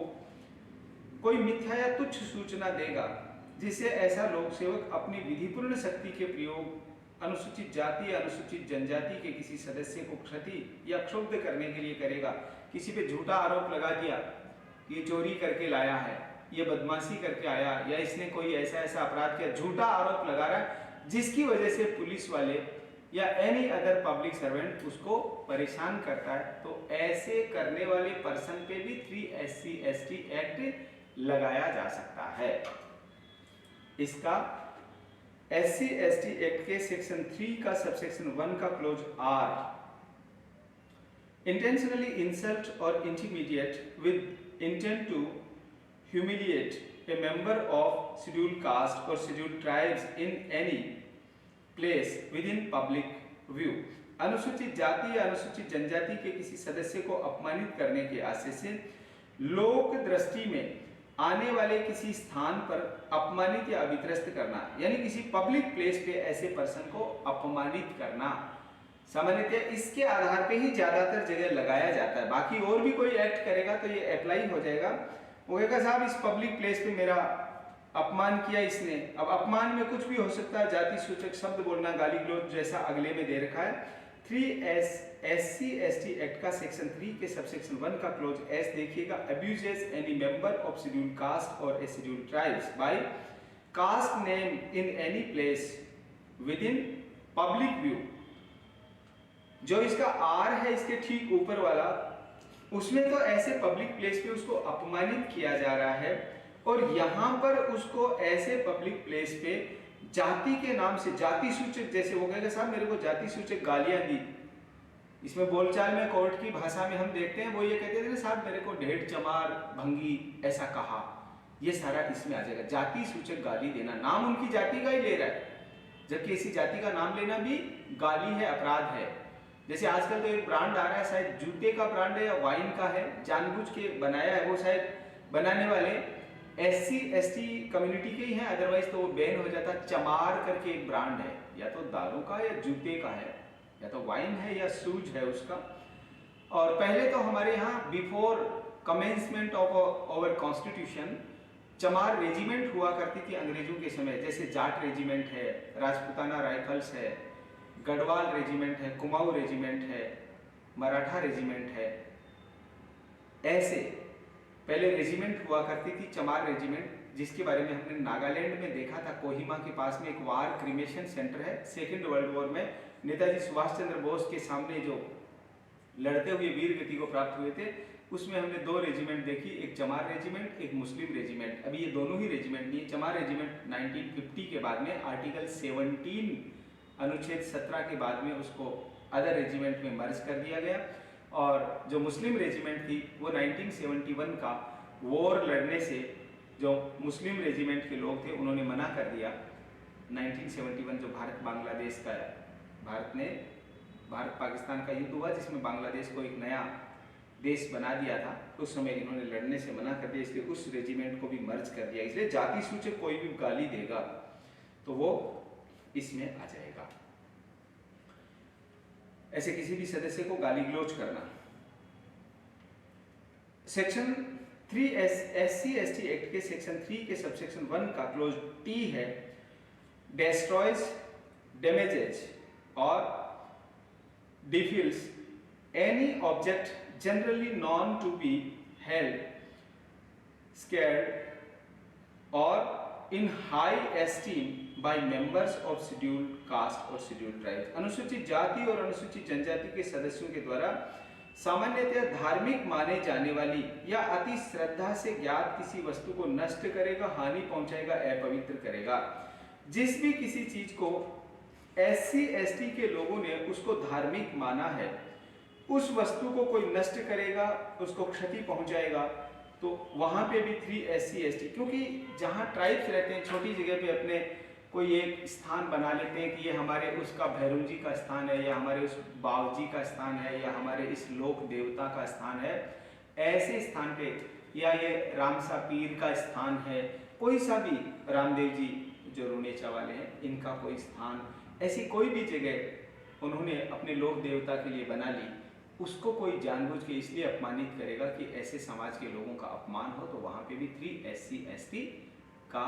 कोई मिथ्या या तुच्छ सूचना देगा जिससे ऐसा लोक सेवक अपनी विधिपूर्ण शक्ति के प्रयोग अनुसूचित जाति या अनुसूचित जनजाति के किसी सदस्य को क्षति या क्षुब्ध करने के लिए करेगा। किसी पे झूठा आरोप लगा दिया, ये चोरी करके लाया है, ये बदमाशी करके आया, या इसने कोई ऐसा ऐसा अपराध किया, झूठा आरोप लगा रहा है जिसकी वजह से पुलिस वाले या एनी अदर पब्लिक सर्वेंट उसको परेशान करता है, तो ऐसे करने वाले पर्सन पे भी 3 SC/ST एक्ट लगाया जा सकता है। इसका SC/ST एक्ट के सेक्शन 3 का सबसेक्शन 1 का clause R intentionally insult or intimidate with intent to humiliate a member of scheduled caste or scheduled tribes in any place within public view। अनुसूचित जाति या अनुसूचित जनजाति के किसी सदस्य को अपमानित करने के आशय से लोक दृष्टि में आने वाले किसी स्थान पर अपमानित या अभित्रस्त करना, यानी किसी पब्लिक प्लेस पे ऐसे पर्सन को अपमानित करना, सामान्यतः इसके आधार पे ही ज्यादातर जगह लगाया जाता है। बाकी और भी कोई एक्ट करेगा तो ये अप्लाई हो जाएगा, वो कहेगा साहब इस पब्लिक प्लेस पे मेरा अपमान किया इसने। अब अपमान में कुछ भी हो सकता है, जाति सूचक शब्द बोलना, गाली गलौज जैसा अगले में दे रखा है। 3 SC/ST एक्ट का सेक्शन 3 के सबसेक्शन 1 का क्लोज एस देखिएगा, abuses any member of scheduled caste और scheduled tribes by caste name in any place within public view, जो इसका आर है इसके ठीक ऊपर वाला, उसमें तो ऐसे पब्लिक प्लेस पे उसको अपमानित किया जा रहा है, और यहां पर उसको ऐसे पब्लिक प्लेस पे जाति के नाम से, जाति सूचक, जैसे वो कहेगा साहब मेरे को जाति सूचक गालियां दी, इसमें बोलचाल में कोर्ट की भाषा में हम देखते हैं वो ये कहते थे साहब मेरे को ढेर चमार भंगी ऐसा कहा, ये सारा इसमें आ जाएगा। जाति सूचक गाली देना, नाम उनकी जाति का ही ले रहा है, जबकि इसी जाति का नाम लेना भी गाली है, अपराध है। जैसे आजकल तो एक ब्रांड आ रहा है, शायद जूते का ब्रांड है या वाइन का है, जानबूझ के बनाया है, वो शायद बनाने वाले SC ST कम्युनिटी के ही हैं, अदरवाइज तो वो बैन हो जाता। चमार करके एक ब्रांड है, या तो दारू का या जूते का है, या तो वाइन है या शूज है उसका। और पहले तो हमारे यहाँ before commencement of our constitution Chamar regiment हुआ करती थी अंग्रेजों के समय, जैसे जाट रेजिमेंट है, राजपूताना राइफल्स है, गढ़वाल रेजिमेंट है, कुमाऊं रेजिमेंट है, मराठा रेजिमेंट है, ऐसे पहले रेजिमेंट हुआ करती थी चमार रेजिमेंट, जिसके बारे में हमने नागालैंड में देखा था। कोहिमा के पास में एक वार क्रिमेशन सेंटर है, सेकेंड वर्ल्ड वॉर में नेताजी सुभाष चंद्र बोस के सामने जो लड़ते हुए वीर गति को प्राप्त हुए थे, उसमें हमने 2 रेजिमेंट देखी, एक चमार रेजिमेंट, एक मुस्लिम रेजिमेंट। अभी ये दोनों ही रेजिमेंट नहीं है। चमार रेजिमेंट 1950 के बाद में आर्टिकल 17 अनुच्छेद 17 के बाद में उसको अदर रेजिमेंट में मर्ज कर दिया गया, और जो मुस्लिम रेजिमेंट थी वो 1971 का वॉर लड़ने से जो मुस्लिम रेजिमेंट के लोग थे उन्होंने मना कर दिया। 1971 जो भारत बांग्लादेश का, भारत पाकिस्तान का युद्ध हुआ जिसमें बांग्लादेश को एक नया देश बना दिया था, उस समय इन्होंने लड़ने से मना कर दिया, इसलिए उस रेजिमेंट को भी मर्ज कर दिया। इसलिए जाति सूचक कोई भी गाली देगा तो वो इसमें आ जाएगा। ऐसे किसी भी सदस्य को गाली गलौज करना। सेक्शन 3 SC ST एक्ट के सेक्शन 3 के सबसेक्शन 1 का क्लोज T है, destroys, damages or defiles any object generally known to be held, scared or in high esteem by members of scheduled caste or scheduled tribes। अनुसूचित जाति और अनुसूचित जनजाति के सदस्यों के द्वारा सामान्यतः धार्मिक माने जाने वाली या अति श्रद्धा से ज्ञात किसी वस्तु को नष्ट करेगा, हानि पहुंचाएगा, अपवित्र करेगा। जिस भी किसी चीज को SC ST के लोगों ने उसको धार्मिक माना है, उस वस्तु को कोई नष्ट करेगा, उसको क्षति पहुंचाएगा, तो वहां पे भी 3 SC ST, क्योंकि जहां ट्राइब्स रहते हैं छोटी जगह पे अपने कोई एक स्थान बना लेते हैं कि ये हमारे उसका भैरव जी का स्थान है, या हमारे उस बाव जी का स्थान है, या हमारे इस लोक देवता का स्थान है, ऐसे स्थान पे, या ये रामसा पीर का स्थान है, कोई सा भी रामदेव जी जो रुनेचा वाले हैं इनका कोई स्थान, ऐसी कोई भी जगह उन्होंने अपने लोक देवता के लिए बना ली, उसको कोई जानबूझ के इसलिए अपमानित करेगा कि ऐसे समाज के लोगों का अपमान हो, तो वहां पे भी 3 SC ST का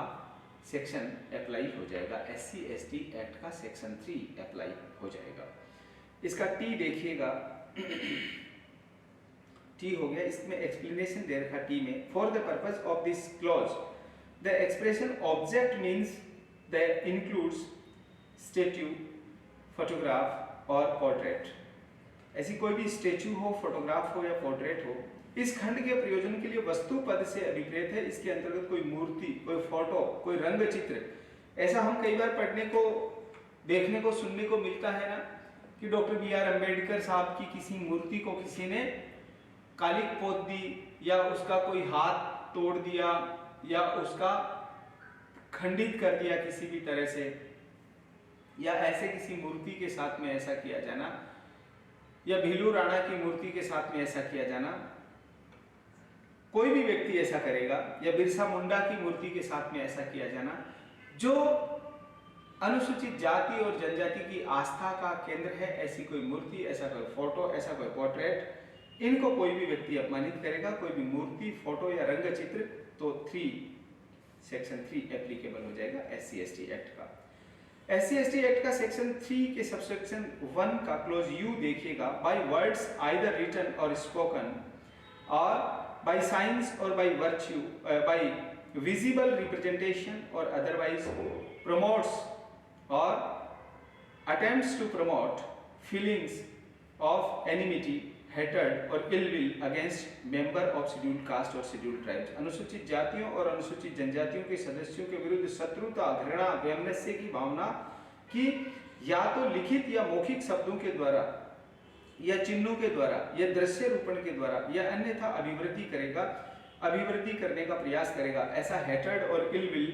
सेक्शन अप्लाई हो जाएगा। SC ST एक्ट का सेक्शन 3 अप्लाई हो जाएगा। इसका T देखिएगा, T हो गया, इसमें एक्सप्लेनेशन दे रखा T में, for the purpose of this clause the expression object means the includes statue, photograph और पोर्ट्रेट। ऐसी कोई भी स्टेच्यू हो, फोटोग्राफ हो या पोर्ट्रेट हो, इस खंड के प्रयोजन के लिए वस्तु पद से अभिप्रेत है। इसके अंतर्गत कोई मूर्ति, कोई फोटो, कोई रंग चित्र, ऐसा हम कई बार पढ़ने को, देखने को, सुनने को मिलता है ना कि डॉक्टर BR अम्बेडकर साहब की किसी मूर्ति को किसी ने कालिक पोत दी, या उसका कोई हाथ तोड़ दिया, या उसका खंडित कर दिया किसी भी तरह से, या ऐसे किसी मूर्ति के साथ में ऐसा किया जाना, या भीलू राणा की मूर्ति के साथ में ऐसा किया जाना, कोई भी व्यक्ति ऐसा करेगा, या बिरसा मुंडा की मूर्ति के साथ में ऐसा किया जाना, जो अनुसूचित जाति और जनजाति की आस्था का केंद्र है, ऐसी कोई मूर्ति, ऐसा कोई फोटो, ऐसा कोई पोर्ट्रेट, इनको कोई भी व्यक्ति अपमानित करेगा, कोई भी मूर्ति, फोटो या रंग चित्र, तो सेक्शन 3 एप्लीकेबल हो जाएगा SC ST एक्ट का। SC ST एक्ट का सेक्शन 3 के सबसेक्शन 1 का क्लोज U देखिएगा, बाय वर्ड्स आइदर रिटन और स्पोकन, और by signs or by virtue by visible representation or otherwise promotes or attempts to promote feelings of enmity, hatred और ill will against member of scheduled caste और scheduled tribes। अनुसूचित जातियों और अनुसूचित जनजातियों के सदस्यों के विरुद्ध शत्रुता, घृणा, वैमनस्य की भावना की या तो लिखित या मौखिक शब्दों के द्वारा या चिन्हों के द्वारा या दृश्य रूपण के द्वारा या अन्यथा अभिवृद्धि करने का प्रयास करेगा। ऐसा हेट्रेड और इल विल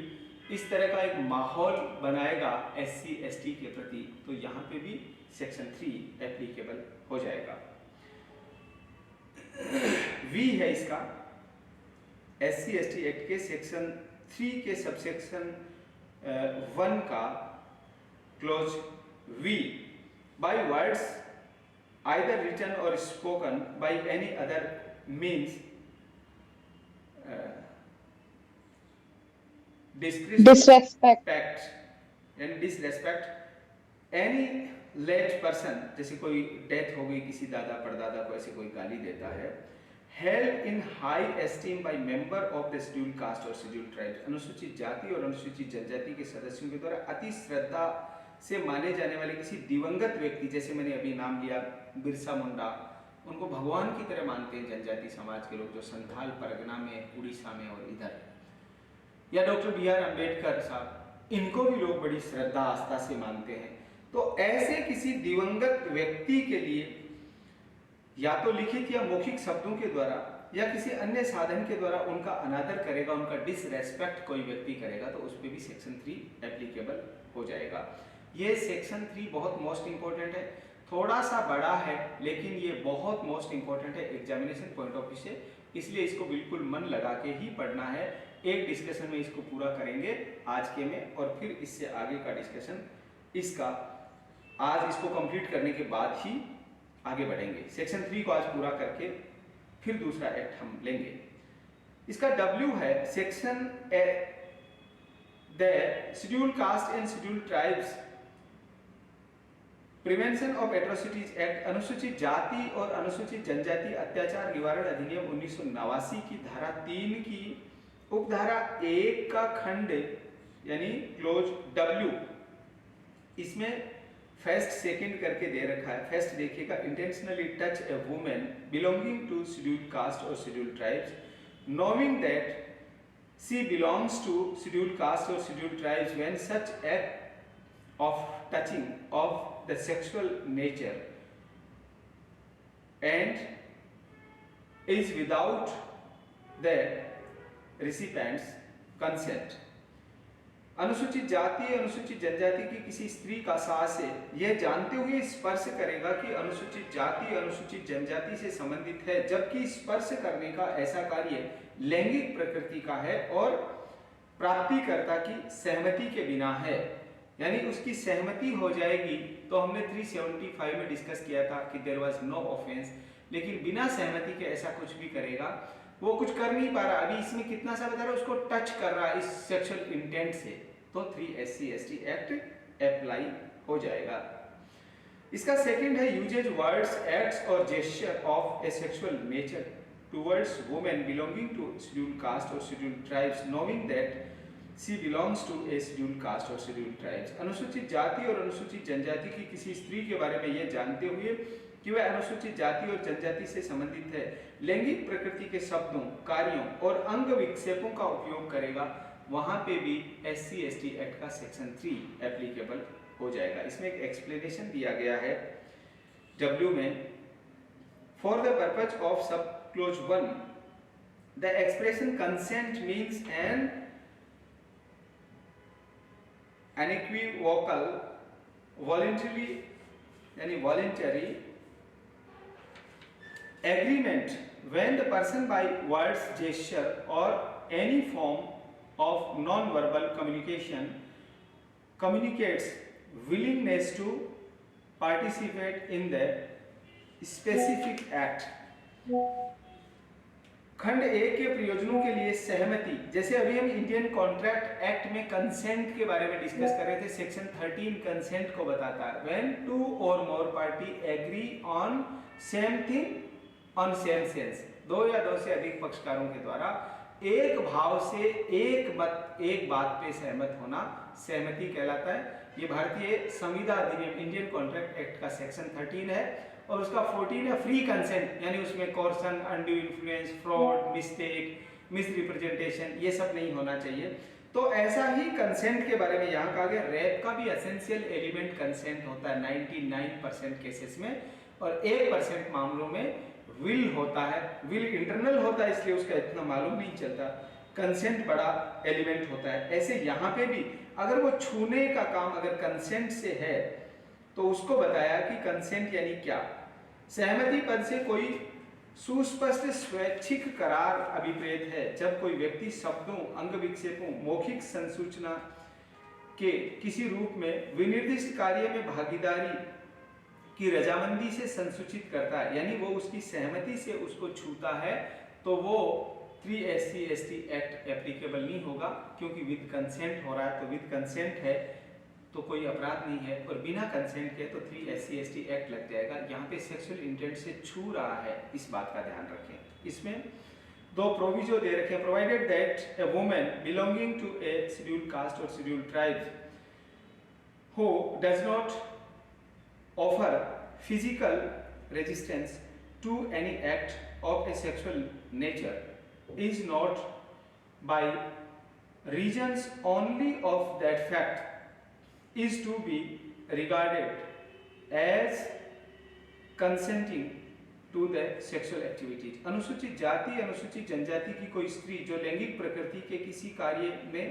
इस तरह का एक माहौल बनाएगा SC ST के प्रति, तो यहाँ पे भी सेक्शन 3 एप्लीकेबल हो जाएगा। V है इसका SC ST एक्ट के सेक्शन 3 के सबसेक्शन 1 का close V by words either written or spoken by any other means disrespect any late person, जैसे कोई डेथ हो गई किसी दादा परदादा को, ऐसे कोई गाली देता है, held in high esteem by member of the scheduled caste or scheduled tribes, अनुसूचित जाति और अनुसूचित जनजाति के सदस्यों के द्वारा अति श्रद्धा से माने जाने वाले किसी दिवंगत व्यक्ति, जैसे मैंने अभी नाम लिया बिरसा मुंडा, उनको भगवान की तरह मानते हैं जनजाति समाज के लोग जो संथाल परगना में, उड़ीसा में और इधर, या डॉक्टर BR अम्बेडकर साहब, इनको भी लोग बड़ी श्रद्धा आस्था से मानते हैं। तो ऐसे किसी दिवंगत व्यक्ति के लिए या तो लिखित या मौखिक शब्दों के द्वारा या किसी अन्य साधन के द्वारा उनका अनादर करेगा, उनका डिसरेस्पेक्ट कोई व्यक्ति करेगा, तो उस पर भी सेक्शन 3 एप्लीकेबल हो जाएगा। ये सेक्शन 3 बहुत मोस्ट इंपॉर्टेंट है, थोड़ा सा बड़ा है लेकिन ये बहुत मोस्ट इंपॉर्टेंट है एग्जामिनेशन पॉइंट ऑफ व्यू से, इसलिए इसको बिल्कुल मन लगा के ही पढ़ना है। एक डिस्कशन में इसको पूरा करेंगे आज के में, और फिर इससे आगे का डिस्कशन इसका आज इसको कंप्लीट करने के बाद ही आगे बढ़ेंगे। सेक्शन 3 को आज पूरा करके फिर दूसरा एक्ट हम लेंगे। इसका W है section the scheduled caste and scheduled tribes prevention of atrocities act, अनुसूचित जाति और अनुसूचित जनजाति अत्याचार निवारण अधिनियम 1989 की धारा 3 की उपधारा 1 का खंड यानी क्लोज W, इसमें फर्स्ट सेकंड करके दे रखा है। फर्स्ट देखिएगा, intentionally touch a women belonging to scheduled caste और scheduled tribes knowing that she belongs to scheduled caste और scheduled tribes when such act of touching of the sexual nature and is without the recipient's consent। अनुसूचित जाति अनुसूचित जनजाति की किसी स्त्री का साहस से यह जानते हुए स्पर्श करेगा कि अनुसूचित जाति अनुसूचित जनजाति से संबंधित है, जबकि स्पर्श करने का ऐसा कार्य लैंगिक प्रकृति का है और प्राप्तिकर्ता की सहमति के बिना है, यानी उसकी सहमति हो जाएगी। तो हमने 375 में डिस्कस किया था कि देयर वाज नो ऑफेंस, लेकिन बिना सहमति के ऐसा कुछ भी करेगा, वो कुछ कर नहीं पा रहा। अभी इसमें कितना सा बता रहा है, उसको टच कर रहा है इस सेक्सुअल इंटेंट से, तो 3 SC ST एक्ट अप्लाई हो जाएगा। इसका सेकंड है uses words acts or gesture of a sexual nature towards women belonging to scheduled caste और scheduled tribes knowing that she belongs to a scheduled caste और scheduled tribes. अनुसूचित जाति और अनुसूचित जनजाति की किसी स्त्री के बारे में यह जानते हुए कि वह अनुसूचित जाति और जनजाति से संबंधित है, लैंगिक प्रकृति के शब्दों, कार्यों और अंग विक्षेपों का उपयोग करेगा, वहां पे भी SC ST एक्ट का सेक्शन 3 एप्लीकेबल हो जाएगा। इसमें एक एक्सप्लेनेशन दिया गया है W में, for the purpose of sub clause 1 the expression consent means an unequivocal voluntary agreement when the person by words, gesture or any form of non-verbal communication communicates willingness to participate in the specific act। खंड 1 के प्रयोजनों के लिए सहमति, जैसे अभी हम Indian contract act में कंसेंट के बारे में डिस्कस कर रहे थे, सेक्शन 13 कंसेंट को बताता है, when 2 or more party agree on same thing on same sense, 2 या 2 से अधिक पक्षकारों के द्वारा एक भाव से एक बात पे सहमत होना सहमति कहलाता है। ये भारतीय संविदा अधिनियम इंडियन कॉन्ट्रैक्ट एक्ट का सेक्शन 13 है और उसका 14 है फ्री कंसेंट, यानी उसमें कोर्सन, undue influence, fraud, mistake, miss representation ये सब नहीं होना चाहिए। तो ऐसा ही कंसेंट के बारे में यहाँ कहा गया, रेप का भी एसेंशियल एलिमेंट कंसेंट होता है 99% केसेस में, और 1% मामलों में विल होता है। विल इंटरनल होता है इसलिए उसका इतना मालूम नहीं चलता, कंसेंट बड़ा एलिमेंट होता है। ऐसे यहाँ पे भी अगर वो छूने का काम अगर कंसेंट से है तो उसको बताया कि कंसेंट यानी क्या। सहमति पद से कोई सुस्पष्ट स्वैच्छिक करार अभिप्रेत है जब कोई व्यक्ति शब्दों, अंग विक्षेपों, मौखिक संसूचना के किसी रूप में विनिर्दिष्ट कार्य में भागीदारी की रजामंदी से संसूचित करता है, यानी वो उसकी सहमति से उसको छूता है, तो वो 3 SC/ST एक्ट एप्लीकेबल नहीं होगा, क्योंकि विद कंसेंट हो रहा है। तो विद कंसेंट है तो कोई अपराध नहीं है, और बिना कंसेंट के तो 3 SC/ST एक्ट लग जाएगा। यहाँ पे सेक्सुअल इंटेंट से छू रहा है, इस बात का ध्यान रखें। इसमें 2 प्रोविजो दे रखे हैं। Provided that a woman belonging to a scheduled caste और scheduled tribe who does not offer physical resistance to any act of a sexual nature is not, by reasons only of that fact, is to be regarded as consenting to the sexual activities। अनुसूचित जाति, अनुसूचित जनजाति की कोई स्त्री जो लैंगिक प्रकृति के किसी कार्य में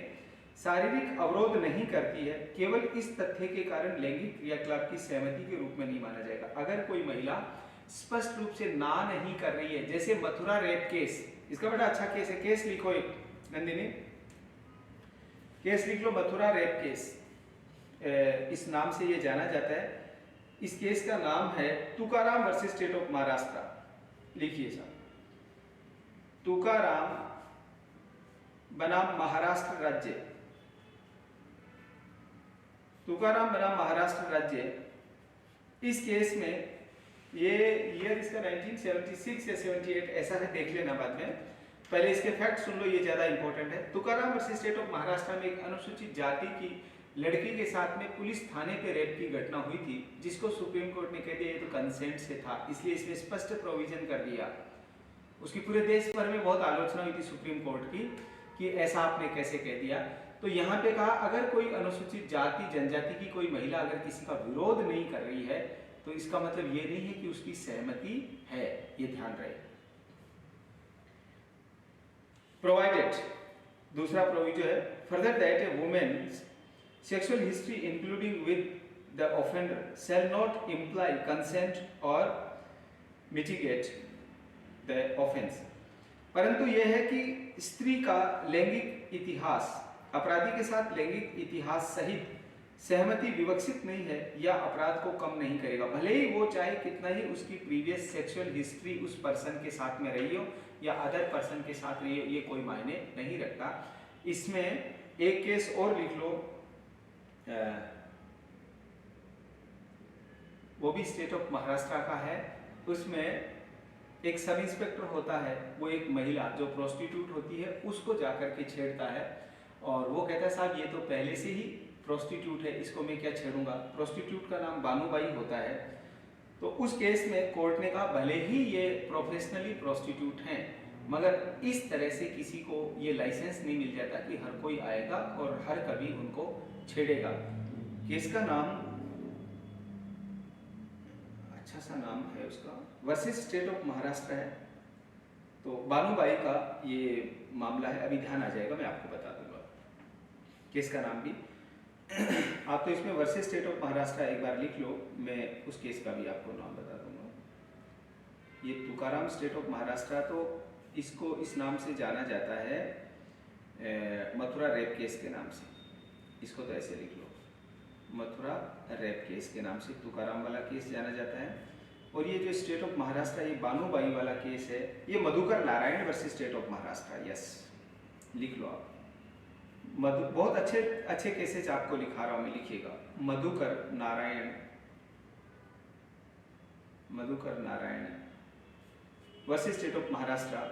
शारीरिक अवरोध नहीं करती है, केवल इस तथ्य के कारण लैंगिक क्रियाकलाप की सहमति के रूप में नहीं माना जाएगा। अगर कोई महिला स्पष्ट रूप से ना नहीं कर रही है, जैसे मथुरा रेप केस, इसका बड़ा अच्छा केस है, केस लिखो एक नंदिनी, केस लिख लो, मथुरा रेप केस, इस नाम से ये जाना जाता है। इस केस का नाम है Tukaram versus state of Maharashtra. लिखिए साहब, तुकाराम बनाम महाराष्ट्र राज्य, तुकाराम बनाम महाराष्ट्र राज्य। इस केस में ये ईयर इसका 1976 या 78 ऐसा है, देख लेना बाद में, पहले इसके फैक्ट सुन लो, ये ज्यादा इंपॉर्टेंट है। Tukaram versus state of Maharashtra में एक अनुसूचित जाति की लड़की के साथ में पुलिस थाने पे रेप की घटना हुई थी, जिसको सुप्रीम कोर्ट ने कह दिया ये तो कंसेंट से था, इसलिए इसमें स्पष्ट प्रोविजन कर दिया। उसकी पूरे देश भर में बहुत आलोचना हुई थी सुप्रीम कोर्ट की कि ऐसा आपने कैसे कह दिया। तो यहाँ पे कहा अगर कोई अनुसूचित जाति जनजाति की कोई महिला अगर किसी का विरोध नहीं कर रही है तो इसका मतलब ये नहीं है कि उसकी सहमति है, ये ध्यान रहे। प्रोवाइडेड, दूसरा प्रोविजन है, further that a women's sexual history including with the offender shall not imply consent और मिटिगेट द ऑफेंस। परंतु यह है कि स्त्री का लैंगिक इतिहास अपराधी के साथ लैंगिक इतिहास सहित सहमति विवक्षित नहीं है या अपराध को कम नहीं करेगा, भले ही वो चाहे कितना ही उसकी प्रीवियस सेक्सुअल हिस्ट्री उस पर्सन के साथ में रही हो या अदर पर्सन के साथ रही हो, ये कोई मायने नहीं रखता। इसमें एक केस और लिख लो, वो भी स्टेट ऑफ महाराष्ट्र का है। उसमें एक सब इंस्पेक्टर होता है, वो एक महिला जो प्रोस्टिट्यूट होती है उसको जाकर के छेड़ता है और वो कहता है साहब ये तो पहले से ही प्रोस्टिट्यूट है, इसको मैं क्या छेड़ूंगा। प्रोस्टिट्यूट का नाम बानूबाई होता है। तो उस केस में कोर्ट ने कहा भले ही ये प्रोफेशनली प्रोस्टिट्यूट हैं मगर इस तरह से किसी को ये लाइसेंस नहीं मिल जाता कि हर कोई आएगा और हर कभी उनको छेड़ेगा। केस का नाम अच्छा सा नाम है उसका, वर्सेस स्टेट ऑफ महाराष्ट्र है। तो बानूबाई का ये मामला है, अभी ध्यान आ जाएगा, मैं आपको बता दूंगा केस का नाम भी। आप तो इसमें वर्सेस स्टेट ऑफ महाराष्ट्र एक बार लिख लो, मैं उस केस का भी आपको नाम बता दूंगा। ये तुकाराम स्टेट ऑफ महाराष्ट्र, तो इसको इस नाम से जाना जाता है मथुरा रेप केस के नाम से, इसको तो ऐसे लिख लो, मथुरा रेप केस के नाम से तुकाराम वाला केस जाना जाता है। और ये जो स्टेट ऑफ महाराष्ट्र, ये बानूबाई वाला केस है, ये Madhukar Narayan versus state of Maharashtra, yes लिख लो आप। बहुत अच्छे अच्छे केसेस आपको लिखा रहा हूं मैं, लिखिएगा Madhukar Narayan versus state of Maharashtra.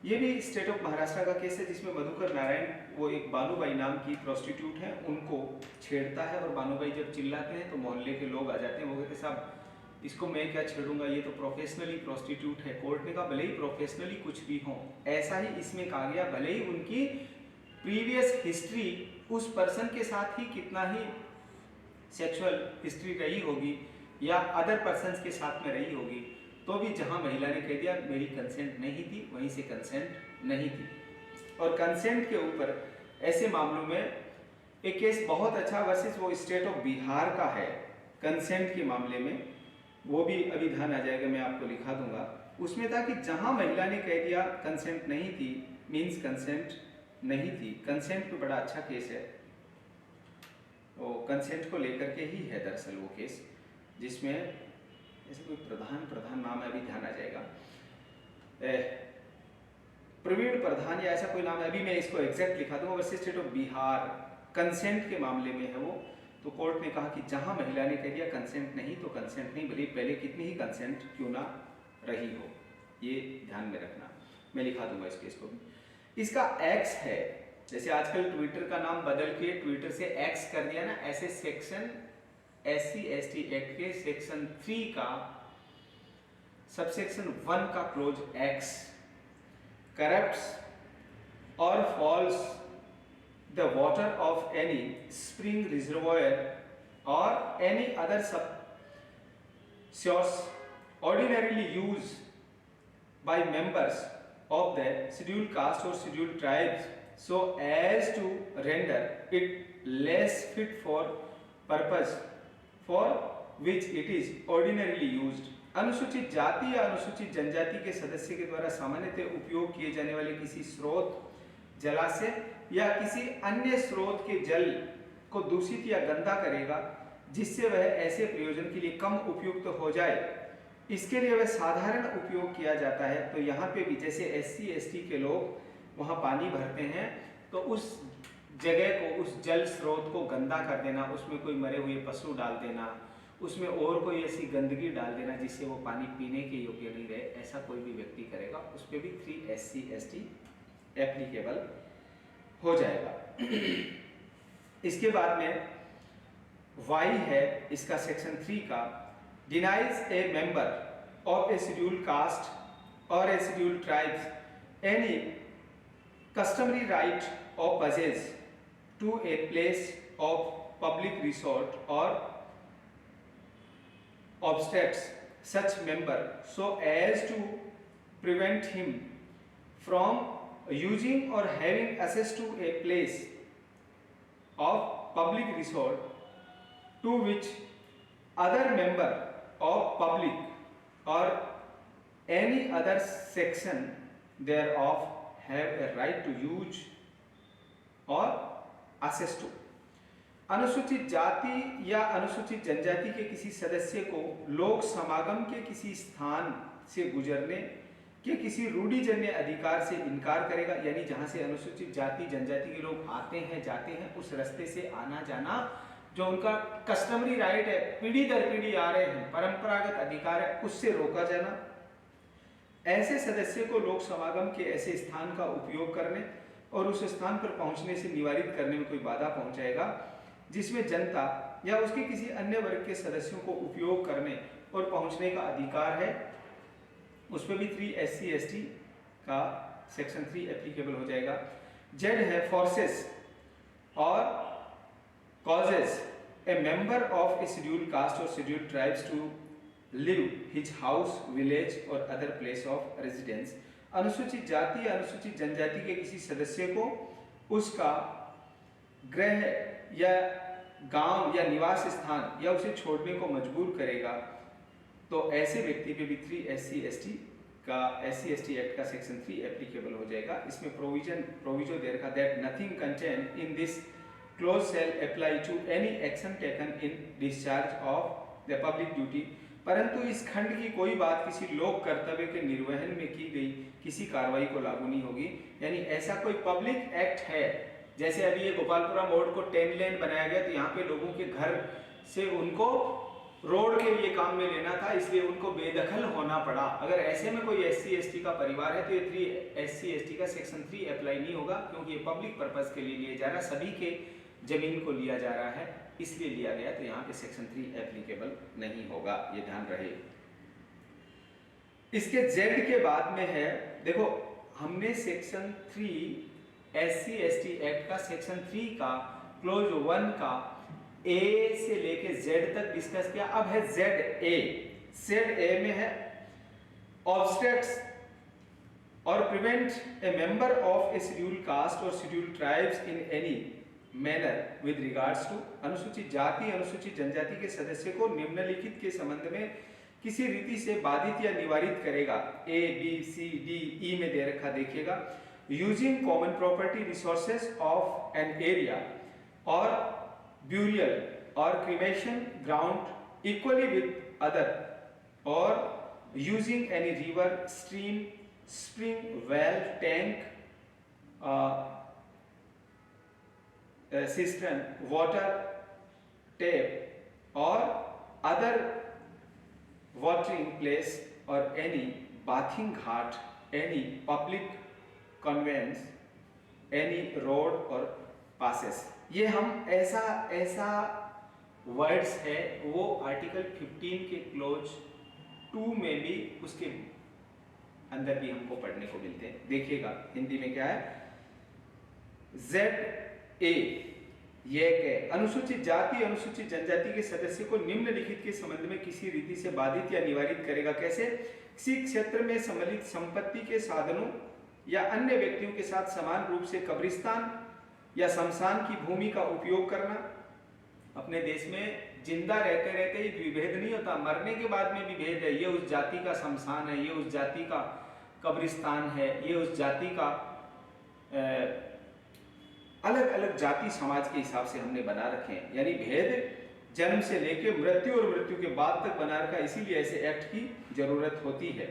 ये भी स्टेट ऑफ महाराष्ट्र का केस है जिसमें मधुकर नारायण, वो एक बानूबाई नाम की प्रोस्टिट्यूट है, उनको छेड़ता है और बानूबाई जब चिल्लाते हैं तो मोहल्ले के लोग आ जाते हैं। वो कहते साहब इसको मैं क्या छेड़ूंगा, ये तो प्रोफेशनली प्रोस्टिट्यूट है। कोर्ट ने कहा भले ही प्रोफेशनली कुछ भी हो, ऐसा ही इसमें कहा गया, भले ही उनकी प्रीवियस हिस्ट्री उस पर्सन के साथ ही कितना ही सेक्सुअल हिस्ट्री रही होगी या अदर पर्सन्स के साथ में रही होगी, तो भी जहां महिला ने कह दिया मेरी कंसेंट नहीं थी, वहीं से कंसेंट नहीं थी। और कंसेंट के ऊपर ऐसे मामलों में एक केस बहुत अच्छा वर्सेस वो स्टेट ऑफ बिहार का है कंसेंट के मामले में, वो भी अभी ध्यान आ जाएगा, मैं आपको लिखा दूंगा। उसमें था कि जहां महिला ने कह दिया कंसेंट नहीं थी, मीन्स कंसेंट नहीं थी। कंसेंट पे बड़ा अच्छा केस है, वो कंसेंट को लेकर के ही है दरअसल वो केस, जिसमें ऐसे कोई प्रधान नाम है, अभी ध्यान आ जाएगा, प्रवीण प्रधान या ऐसा कोई नाम है, अभी मैं इसको एग्जैक्ट लिखा दूंगा। Versus state of Bihar consent के मामले में है वो। तो कोर्ट ने कहा कि जहां महिला ने कह दिया कंसेंट नहीं तो कंसेंट नहीं, भले पहले कितनी ही कंसेंट क्यों ना रही हो, ये ध्यान में रखना। मैं लिखा दूंगा इस केस को भी। इसका एक्स है, जैसे आजकल ट्विटर का नाम बदल के ट्विटर से एक्स कर दिया ना, ऐसे सेक्शन SC/ST एक्ट के सेक्शन 3 का सबसेक्शन 1 का clause X corrupts or fouls the water of any spring reservoir or any other source ordinarily used by members of the scheduled caste or scheduled tribes so as to render it less fit for purpose for which it is ordinarily used। अनुसूचित जाति या अनुसूचित जनजाति के सदस्य के द्वारा सामान्यतः उपयोग किए जाने वाले किसी स्रोत, जलाशय या किसी अन्य स्रोत के जल को दूषित या गंदा करेगा जिससे वह ऐसे प्रयोजन के लिए कम उपयुक्त हो जाए, इसके लिए वह साधारण उपयोग किया जाता है। तो यहाँ पे भी जैसे SC/ST के लोग वहाँ पानी भरते हैं तो उस जगह को, उस जल स्रोत को गंदा कर देना, उसमें कोई मरे हुए पशु डाल देना, उसमें और कोई ऐसी गंदगी डाल देना जिससे वो पानी पीने के योग्य नहीं रहे, ऐसा कोई भी व्यक्ति करेगा उस पर भी 3 SC/ST एप्लीकेबल हो जाएगा। इसके बाद में Y है इसका सेक्शन 3 का, denies a member of a scheduled caste or a scheduled tribes any customary right of passage to a place of public resort or obstructs such member so as to prevent him from using or having access to a place of public resort to which other member of public or any other section thereof have a right to use or access to। अनुसूचित जाति या अनुसूचित जनजाति के किसी सदस्य को लोक समागम के किसी स्थान से गुजरने के किसी रूढ़िजन्य अधिकार से इनकार करेगा, यानी जहां से अनुसूचित जाति जनजाति के लोग आते हैं जाते हैं उस रास्ते से आना जाना जो उनका कस्टमरी राइट है, पीढ़ी दर पीढ़ी आ रहे हैं, परंपरागत अधिकार है, उससे रोका जाना। ऐसे सदस्य को लोक समागम के ऐसे स्थान का उपयोग करने और उस स्थान पर पहुंचने से निवारित करने में कोई बाधा पहुंचाएगा जिसमें जनता या उसके किसी अन्य वर्ग के सदस्यों को उपयोग करने और पहुंचने का अधिकार है, उस पर भी 3 SC/ST का सेक्शन 3 एप्लीकेबल हो जाएगा। जेड है forces or causes a member of a scheduled caste और scheduled tribes to leave his house, village or other place of residence. अनुसूचित जाति या अनुसूचित जनजाति के किसी सदस्य को उसका गृह या गांव या निवास स्थान या उसे छोड़ने को मजबूर करेगा, तो ऐसे व्यक्ति पे भी 3 SC/ST का SC/ST एक्ट का सेक्शन 3 एप्लीकेबल हो जाएगा। इसमें प्रोविजो दे रखा that nothing contained in this clause shall apply to any action taken in discharge of the public duty. परंतु इस खंड की कोई बात किसी लोक कर्तव्य के निर्वहन में की गई किसी कार्रवाई को लागू नहीं होगी। यानी ऐसा कोई पब्लिक एक्ट है, जैसे अभी ये गोपालपुरा मोड़ को 10 लेन बनाया गया, तो यहाँ पे लोगों के घर से उनको रोड के लिए काम में लेना था, इसलिए उनको बेदखल होना पड़ा। अगर ऐसे में कोई SC ST का परिवार है तो ये SC ST का सेक्शन 3 अप्लाई नहीं होगा, क्योंकि ये पब्लिक पर्पस के लिए लिया जा रहा है, सभी के जमीन को लिया जा रहा है, इसलिए लिया गया। तो यहाँ पे सेक्शन 3 एप्लीकेबल नहीं होगा, ये ध्यान रहे। इसके Z के बाद में है, देखो हमने सेक्शन 3 SC ST एक्ट का सेक्शन 3 का क्लोज 1 का A से लेके Z तक डिस्कस किया। अब है ZA में है obstructs or prevent a member of a scheduled caste और scheduled tribes in any manner with regards to, अनुसूचित जाति अनुसूचित जनजाति के सदस्य को निम्नलिखित के संबंध में किसी रीति से बाधित या निवारित करेगा। A B C D E में दे रखा, देखिएगा। Using common property resources of an area और burial or cremation ground equally with other, or using any river, stream, spring, well, tank, cistern, water tap or other watering place, or any bathing ghat, any public conveyance, any road or passes। ये हम ऐसा words है वो article 15 के close 2 में भी, उसके अंदर भी हमको पढ़ने को मिलते हैं। देखिएगा हिंदी में क्या है। ZA ये के अनुसूचित जाति अनुसूचित जनजाति के सदस्य को निम्नलिखित के संबंध में किसी रीति से बाधित या निवारित करेगा। कैसे? किसी क्षेत्र में सम्मिलित संपत्ति के साधनों या अन्य व्यक्तियों के साथ समान रूप से कब्रिस्तान या शमशान की भूमि का उपयोग करना। अपने देश में जिंदा रहते रहते ही विभेद नहीं होता, मरने के बाद में विभेद है। ये उस जाति का शमशान है, ये उस जाति का कब्रिस्तान है, ये उस जाति का अलग अलग जाति समाज के हिसाब से हमने बना रखे हैं। यानी भेद जन्म से लेकर मृत्यु और मृत्यु के बाद तक बना रखा, इसीलिए ऐसे एक्ट की जरूरत होती है।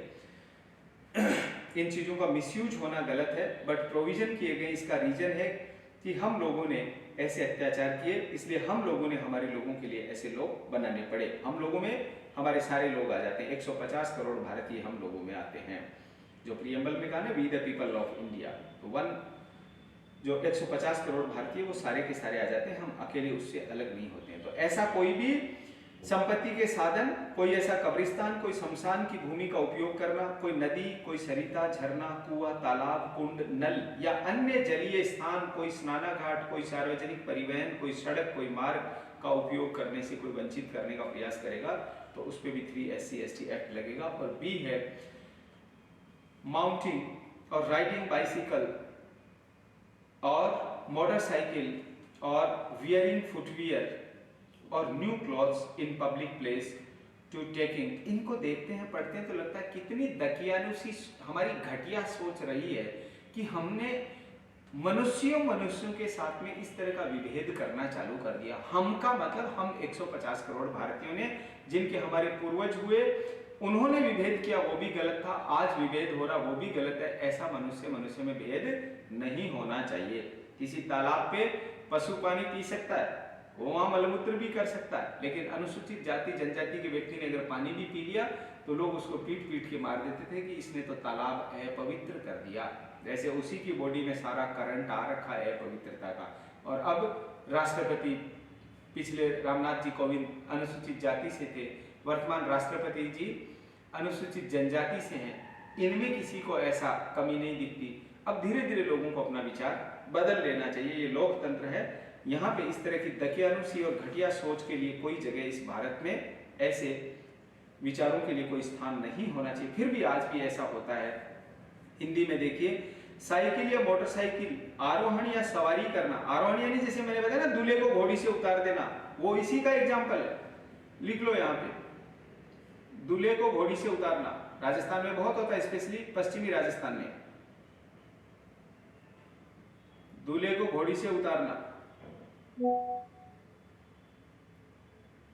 इन चीजों का मिसयूज होना गलत है, बट प्रोविजन किए गए। इसका रीजन है कि हम लोगों ने ऐसे अत्याचार किए, इसलिए हम लोगों ने हमारे लोगों के लिए ऐसे लोग बनाने पड़े। हम लोगों में हमारे सारे लोग आ जाते हैं, 150 करोड़ भारतीय हम लोगों में आते हैं। जो प्रियम्बल में कहा ना, we the people of India, तो जो 150 करोड़ भारतीय वो सारे के सारे आ जाते हैं, हम अकेले उससे अलग नहीं होते हैं। तो ऐसा कोई भी संपत्ति के साधन, कोई ऐसा कब्रिस्तान, कोई शमशान की भूमि का उपयोग करना, कोई नदी, कोई सरिता, झरना, कुआं, तालाब, कुंड, नल या अन्य जलीय स्थान, कोई स्नानाघाट, कोई सार्वजनिक परिवहन, कोई सड़क, कोई मार्ग का उपयोग करने से कोई वंचित करने का प्रयास करेगा तो उस पर भी 3 SC ST एक्ट लगेगा। और बी है माउंटिंग और राइडिंग बाइसिकल और मोटरसाइकिल और वियरिंग फुटवियर और new clothes in public place to taking. इनको देखते हैं, पढ़ते हैं तो लगता है कितनी दकियानुसी हमारी घटिया सोच रही है कि हमने मनुष्यों के साथ में इस तरह का विभेद करना चालू कर दिया। हम का मतलब हम 150 करोड़ भारतीयों ने, जिनके हमारे पूर्वज हुए, उन्होंने विभेद किया, वो भी गलत था। आज विभेद हो रहा, वो भी गलत है। ऐसा मनुष्य में भेद नहीं होना चाहिए। किसी तालाब पे पशु पानी पी सकता है, वो वहां मलमूत्र भी कर सकता है, लेकिन अनुसूचित जाति जनजाति के व्यक्ति ने अगर पानी भी पी लिया तो लोग उसको पीट के मार देते थे कि इसने तो तालाब अपवित्र कर दिया। जैसे उसी की बॉडी में सारा करंट आ रखा है पवित्रता का। और अब राष्ट्रपति पिछले रामनाथ जी कोविंद अनुसूचित जाति से थे, वर्तमान राष्ट्रपति जी अनुसूचित जनजाति से हैं। इनमें किसी को ऐसा कमी नहीं दिखती। अब धीरे धीरे लोगों को अपना विचार बदल लेना चाहिए। ये लोकतंत्र है, यहाँ पे इस तरह की दकियानुसी और घटिया सोच के लिए कोई जगह इस भारत में, ऐसे विचारों के लिए कोई स्थान नहीं होना चाहिए। फिर भी आज भी ऐसा होता है। हिंदी में देखिए, साइकिल या मोटरसाइकिल आरोहण या सवारी करना। आरोहण यानी जैसे मैंने बताया ना, दूल्हे को घोड़ी से उतार देना, वो इसी का एग्जाम्पल है। लिख लो यहाँ पे, दूल्हे को घोड़ी से उतारना राजस्थान में बहुत होता है, स्पेशली पश्चिमी राजस्थान में। दूल्हे को घोड़ी से उतारना,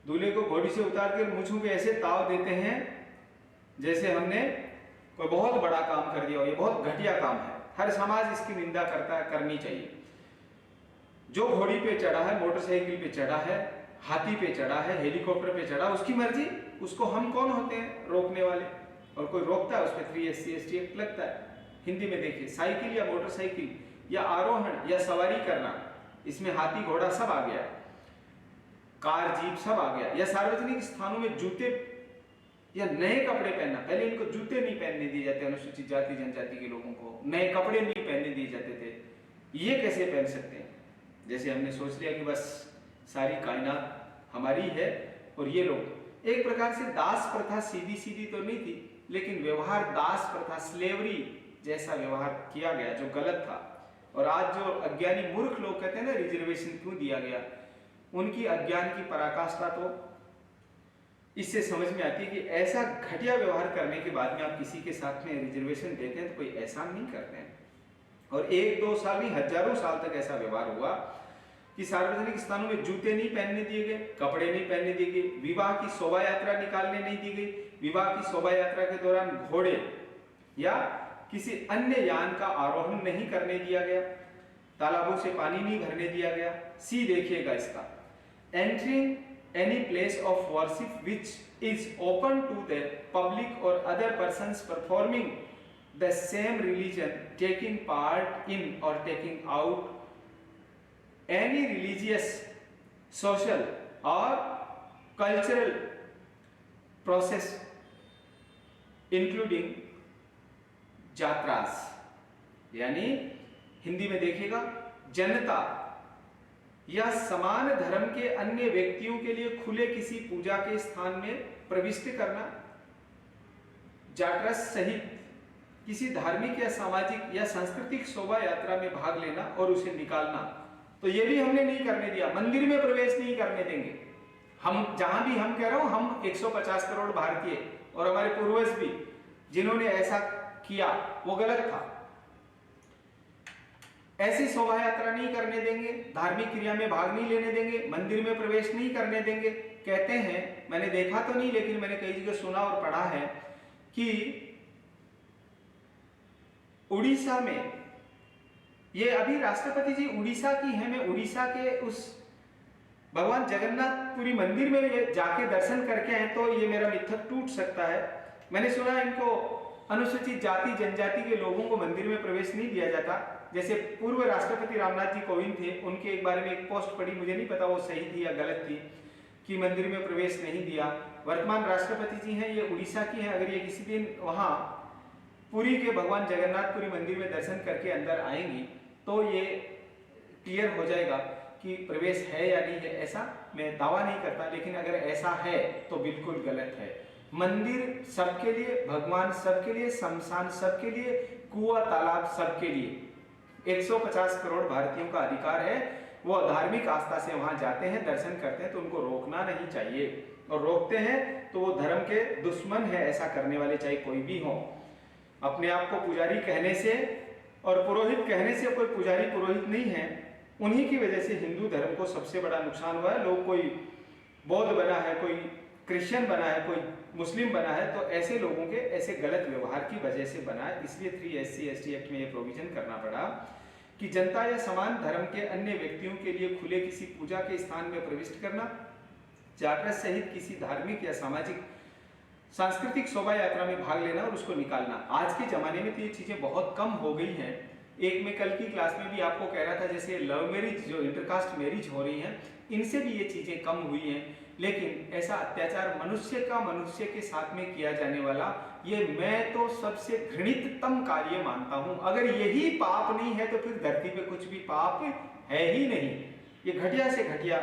दूल्हे को घोड़ी से उतार कर मूंछों पे ऐसे ताव देते हैं जैसे हमने कोई बहुत बड़ा काम कर दिया हो। ये बहुत घटिया काम है, हर समाज इसकी निंदा करता है, करनी चाहिए। जो घोड़ी पे चढ़ा है, मोटरसाइकिल पे चढ़ा है, हाथी पे चढ़ा है, हेलीकॉप्टर पे चढ़ा, उसकी मर्जी, उसको हम कौन होते हैं रोकने वाले? और कोई रोकता है उस पर 3 SC एक्ट लगता है। हिंदी में देखिए, साइकिल या मोटरसाइकिल या आरोहण या सवारी करना, इसमें हाथी घोड़ा सब आ गया, कार जीप सब आ गया। या सार्वजनिक स्थानों में जूते या नए कपड़े पहनना, पहले इनको जूते नहीं पहनने दिए जाते, अनुसूचित जाति जनजाति के लोगों को नए कपड़े नहीं पहनने दिए जाते थे, ये कैसे पहन सकते हैं? जैसे हमने सोच लिया कि बस सारी कायनात हमारी है और ये लोग। एक प्रकार से दास प्रथा सीधी सीधी तो नहीं थी, लेकिन व्यवहार दास प्रथा, स्लेवरी जैसा व्यवहार किया गया जो गलत था। और आज जो अज्ञानी मूर्ख लोग कहते हैं ना रिजर्वेशन क्यों दिया गया, उनकी अज्ञान की पराकाष्ठा तो इससे समझ में आती है कि ऐसा घटिया व्यवहार करने के बाद में आप किसी के साथ में रिजर्वेशन देते हैं तो कोई एहसान नहीं करते हैं। और 1-2 साल नहीं, हजारों साल तक ऐसा व्यवहार हुआ कि सार्वजनिक स्थानों में जूते नहीं पहनने दिए गए, कपड़े नहीं पहनने दिए गए, विवाह की शोभा यात्रा निकालने नहीं दी गई, विवाह की शोभा यात्रा के दौरान घोड़े या किसी अन्य यान का आरोहण नहीं करने दिया गया, तालाबों से पानी नहीं भरने दिया गया। सी देखिएगा इसका, entering any place of worship which is open to the public or other persons performing the same religion, taking part in or taking out any religious, social or cultural process including जात्रास। यानी हिंदी में देखिएगा, जनता या समान धर्म के अन्य व्यक्तियों के लिए खुले किसी पूजा के स्थान में प्रविष्ट करना, जाटरस सहित किसी धार्मिक या सामाजिक या सांस्कृतिक शोभा यात्रा में भाग लेना और उसे निकालना, तो ये भी हमने नहीं करने दिया। मंदिर में प्रवेश नहीं करने देंगे हम, जहां भी हम कह रहा हूं, हम 150 करोड़ भारतीय और हमारे पूर्वज भी जिन्होंने ऐसा किया वो गलत था। ऐसी शोभा यात्रा नहीं करने देंगे, धार्मिक क्रिया में भाग नहीं लेने देंगे, मंदिर में प्रवेश नहीं करने देंगे। कहते हैं, मैंने देखा तो नहीं लेकिन मैंने कई जगह सुना और पढ़ा है कि उड़ीसा में, ये अभी राष्ट्रपति जी उड़ीसा की है, मैं उड़ीसा के उस भगवान जगन्नाथपुरी मंदिर में ये जाके दर्शन करके आए तो ये मेरा मिथक टूट सकता है। मैंने सुना इनको अनुसूचित जाति जनजाति के लोगों को मंदिर में प्रवेश नहीं दिया जाता। जैसे पूर्व राष्ट्रपति रामनाथ जी कोविंद थे, उनके एक बारे में एक पोस्ट पढ़ी, मुझे नहीं पता वो सही थी या गलत थी, कि मंदिर में प्रवेश नहीं दिया। वर्तमान राष्ट्रपति जी हैं, ये उड़ीसा की हैं, अगर ये किसी दिन वहाँ पुरी के भगवान जगन्नाथपुरी मंदिर में दर्शन करके अंदर आएंगी तो ये क्लियर हो जाएगा कि प्रवेश है या नहीं है। ऐसा मैं दावा नहीं करता, लेकिन अगर ऐसा है तो बिल्कुल गलत है। मंदिर सबके लिए, भगवान सबके लिए, शमशान सबके लिए, कुआं तालाब सबके लिए। 150 करोड़ भारतीयों का अधिकार है, वो धार्मिक आस्था से वहां जाते हैं, दर्शन करते हैं, तो उनको रोकना नहीं चाहिए। और रोकते हैं तो वो धर्म के दुश्मन है ऐसा करने वाले, चाहे कोई भी हो। अपने आप को पुजारी कहने से और पुरोहित कहने से, कोई पुजारी पुरोहित नहीं है, उन्हीं की वजह से हिंदू धर्म को सबसे बड़ा नुकसान हुआ है। लोग, कोई बौद्ध बना है, कोई क्रिश्चियन बना है, कोई मुस्लिम बना है, तो ऐसे लोगों के ऐसे गलत व्यवहार की वजह से बना है। इसलिए 3 SC/ST एक्ट में ये प्रोविजन करना पड़ा कि जनता या समान धर्म के अन्य व्यक्तियों के लिए खुले किसी पूजा के स्थान में प्रविष्ट करना, जागरण सहित किसी धार्मिक या सामाजिक सांस्कृतिक शोभा यात्रा में भाग लेना और उसको निकालना। आज के जमाने में तो ये चीजें बहुत कम हो गई हैं। एक मैं कल की क्लास में भी आपको कह रहा था, जैसे लव मैरिज, जो इंटरकास्ट मैरिज हो रही हैं, इनसे भी ये चीजें कम हुई हैं। लेकिन ऐसा अत्याचार मनुष्य के साथ में किया जाने वाला, ये मैं तो सबसे घृणिततम कार्य मानता हूं। अगर यही पाप नहीं है तो फिर धरती पे कुछ भी पाप है ही नहीं। ये घटिया से घटिया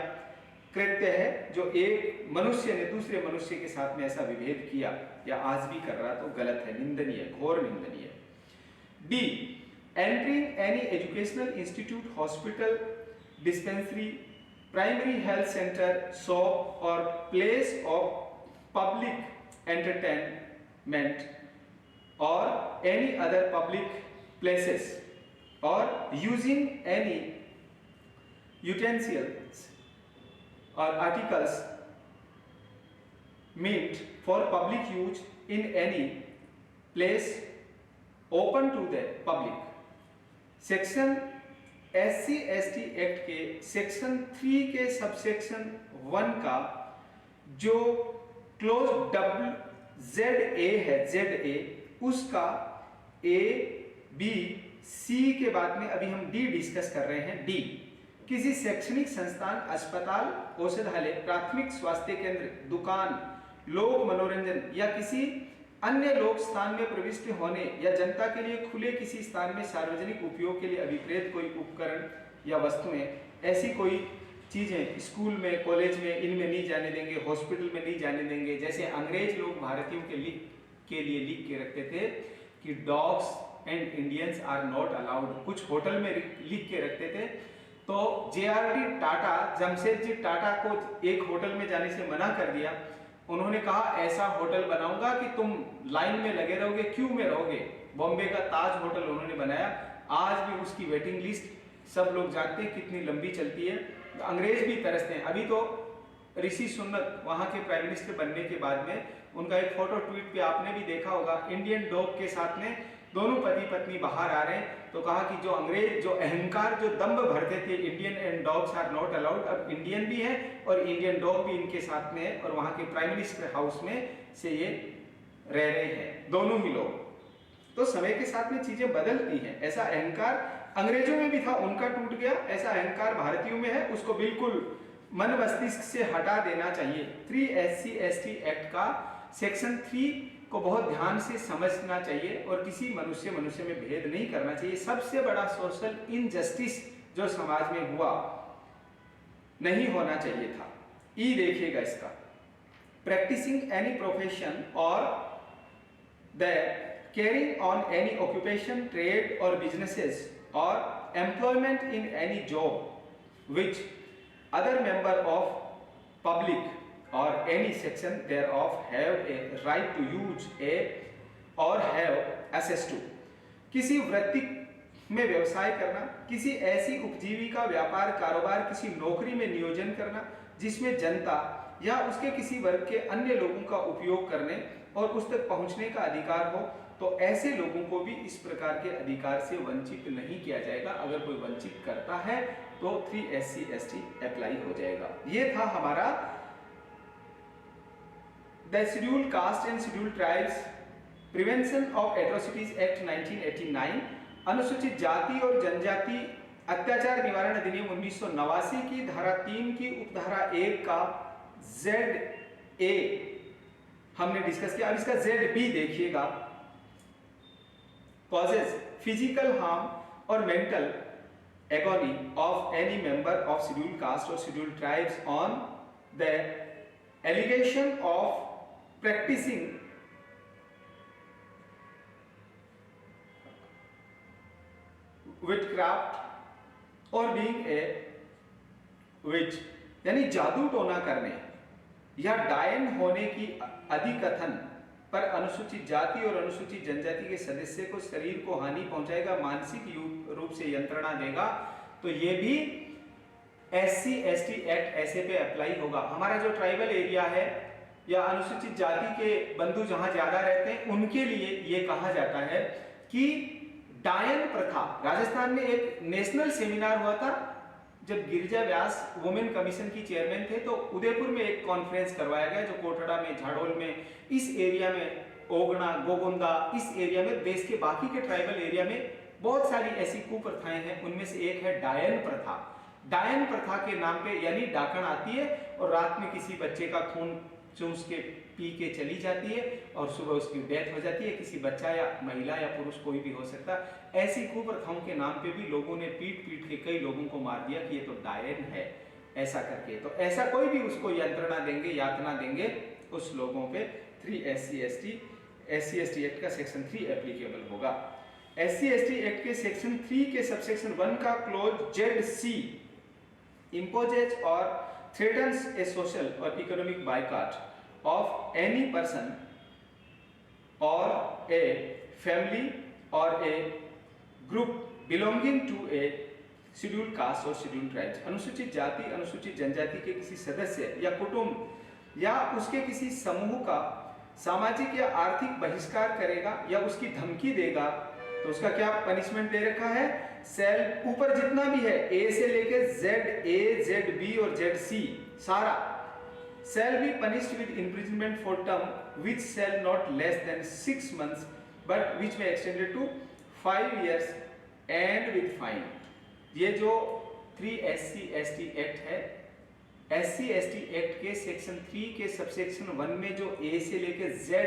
कृत्य है जो एक मनुष्य ने दूसरे मनुष्य के साथ में ऐसा विभेद किया या आज भी कर रहा, तो गलत है, निंदनीय, घोर निंदनीय। D, entering any educational institute, hospital, dispensary, primary health centre, shop और प्लेस ऑफ पब्लिक एंटरटेनमेंट और एनी अदर पब्लिक प्लेसेस और using any utensils or articles meant for public use in any place open to the public। Section SC/ST act के section 3 के subsection 1 का जो close W ZA है, ZA उसका A B C के बाद में अभी हम D डिस्कस कर रहे हैं। D किसी शैक्षणिक संस्थान, अस्पताल, औषधालय, प्राथमिक स्वास्थ्य केंद्र, दुकान, लोक मनोरंजन या किसी अन्य लोक स्थान में प्रविष्ट होने या जनता के लिए खुले किसी स्थान में सार्वजनिक उपयोग के लिए अभिप्रेत कोई उपकरण या वस्तुएं, ऐसी कोई चीजें स्कूल में, कॉलेज में इनमें नहीं जाने देंगे, हॉस्पिटल में नहीं जाने देंगे। जैसे अंग्रेज लोग भारतीयों के लिए लिख के रखते थे कि dogs and Indians are not allowed, कुछ होटल में लिख के रखते थे। तो JRD टाटा, जमशेदजी टाटा को एक होटल में जाने से मना कर दिया। उन्होंने कहा ऐसा होटल बनाऊंगा कि तुम लाइन में लगे रहोगे, क्यू में रहोगे। बॉम्बे का ताज होटल उन्होंने बनाया, आज भी उसकी वेटिंग लिस्ट सब लोग जानते हैं कितनी लंबी चलती है। अंग्रेज भी तरसते हैं। अभी तो ऋषि सुनक वहां के प्राइम मिनिस्टर बनने के बाद में उनका एक फोटो ट्वीट पे आपने भी देखा होगा, इंडियन डॉग के साथ में दोनों पति पत्नी बाहर आ रहे हैं। तो कहा कि जो अंग्रेज जो अहंकार, जो दंभ भरते थे, Indian and dogs are not allowed, अब इंडियन भी है और इंडियन डॉग भी इनके साथ में है और वहां के प्राइम मिनिस्टर हाउस में से ये रह रहे हैं, दोनों ही लोग। तो समय के साथ में चीजें बदलती हैं। ऐसा अहंकार अंग्रेजों में भी था, उनका टूट गया। ऐसा अहंकार भारतीयों में है, उसको बिल्कुल मन मस्तिष्क से हटा देना चाहिए। 3 SC/ST एक्ट का सेक्शन 3 को बहुत ध्यान से समझना चाहिए और किसी मनुष्य में भेद नहीं करना चाहिए। सबसे बड़ा सोशल इनजस्टिस जो समाज में हुआ, नहीं होना चाहिए था। ई देखिएगा इसका, प्रैक्टिसिंग एनी प्रोफेशन और the carrying on any occupation, trade or businesses or employment in any job which other member of public or any section thereof have a right to use a or have access to। किसी वृत्ति में व्यवसाय करना, किसी ऐसी उपजीविका, व्यापार, कारोबार, किसी नौकरी में नियोजन करना जिसमें जनता या उसके किसी वर्ग के अन्य लोगों का उपयोग करने और उस तक पहुंचने का अधिकार हो, तो ऐसे लोगों को भी इस प्रकार के अधिकार से वंचित नहीं किया जाएगा। अगर कोई वंचित करता है तो 3 SC/ST अप्लाई हो जाएगा। ये था हमारा the scheduled caste and scheduled tribes prevention of atrocities act 1989, अनुसूचित जाति और जनजाति अत्याचार निवारण अधिनियम 1989 की धारा 3 की उपधारा 1 का ZA हमने डिस्कस किया। अब इसका ZB देखिएगा, causes physical harm or mental agony of any member of scheduled caste or scheduled tribes on the allegation of practicing witchcraft or being a witch, यानी जादू टोना करने या डायन होने की अधिकथन पर अनुसूचित जाति और अनुसूचित जनजाति के सदस्य को शरीर को हानि पहुंचाएगा, मानसिक रूप से यंत्रणा देगा, तो ये भी SC/ST एक्ट ऐसे पे अप्लाई होगा। हमारा जो ट्राइबल एरिया है या अनुसूचित जाति के बंधु जहां ज्यादा रहते हैं, उनके लिए ये कहा जाता है कि डायन प्रथा, राजस्थान में एक नेशनल सेमिनार हुआ था जब गिरिजा व्यास वुमेन कमीशन की चेयरमैन थे, तो उदयपुर में एक कॉन्फ्रेंस करवाया गया, जो कोटड़ा में, झाड़ोल में, इस एरिया में, ओगना, गोगोंदा, इस एरिया में, देश के बाकी के ट्राइबल एरिया में बहुत सारी ऐसी कुप्रथाएं हैं। उनमें से एक है डायन प्रथा। डायन प्रथा के नाम पे यानी डाकण आती है और रात में किसी बच्चे का खून चूस के पी के चली जाती है और सुबह उसकी डेथ हो जाती है। किसी बच्चा या महिला या पुरुष कोई भी हो सकता है। ऐसी कुप्रथाओं के नाम पे भी लोगों ने पीट पीट के कई लोगों को मार दिया कि ये तो डायन है, ऐसा करके। तो ऐसा कोई भी उसको यंत्रणा देंगे, यातना देंगे उस लोगों पे 3 SC/ST एक्ट का सेक्शन 3 एप्लीकेबल होगा। SC/ST एक्ट के सेक्शन 3 के सबसेक्शन 1 का close ZC imposes or threatens a social or economic boycott of any person or a family or a group belonging to a scheduled caste or scheduled tribes। अनुसूचित जाति, अनुसूचित जनजाति के किसी सदस्य या कुटुंब या उसके किसी समूह का सामाजिक या आर्थिक बहिष्कार करेगा या उसकी धमकी देगा, तो उसका क्या पनिशमेंट दे रखा है? सेल ऊपर जितना भी है, A से लेके ZA, ZB और ZC सारा shall be punished with imprisonment for term which shall not less than 6 months but which may extended to 5 years and with fine। ये जो 3 SC/ST एक्ट है, SC/ST एक्ट के सेक्शन 3 के subsection 1 में जो A से लेके Z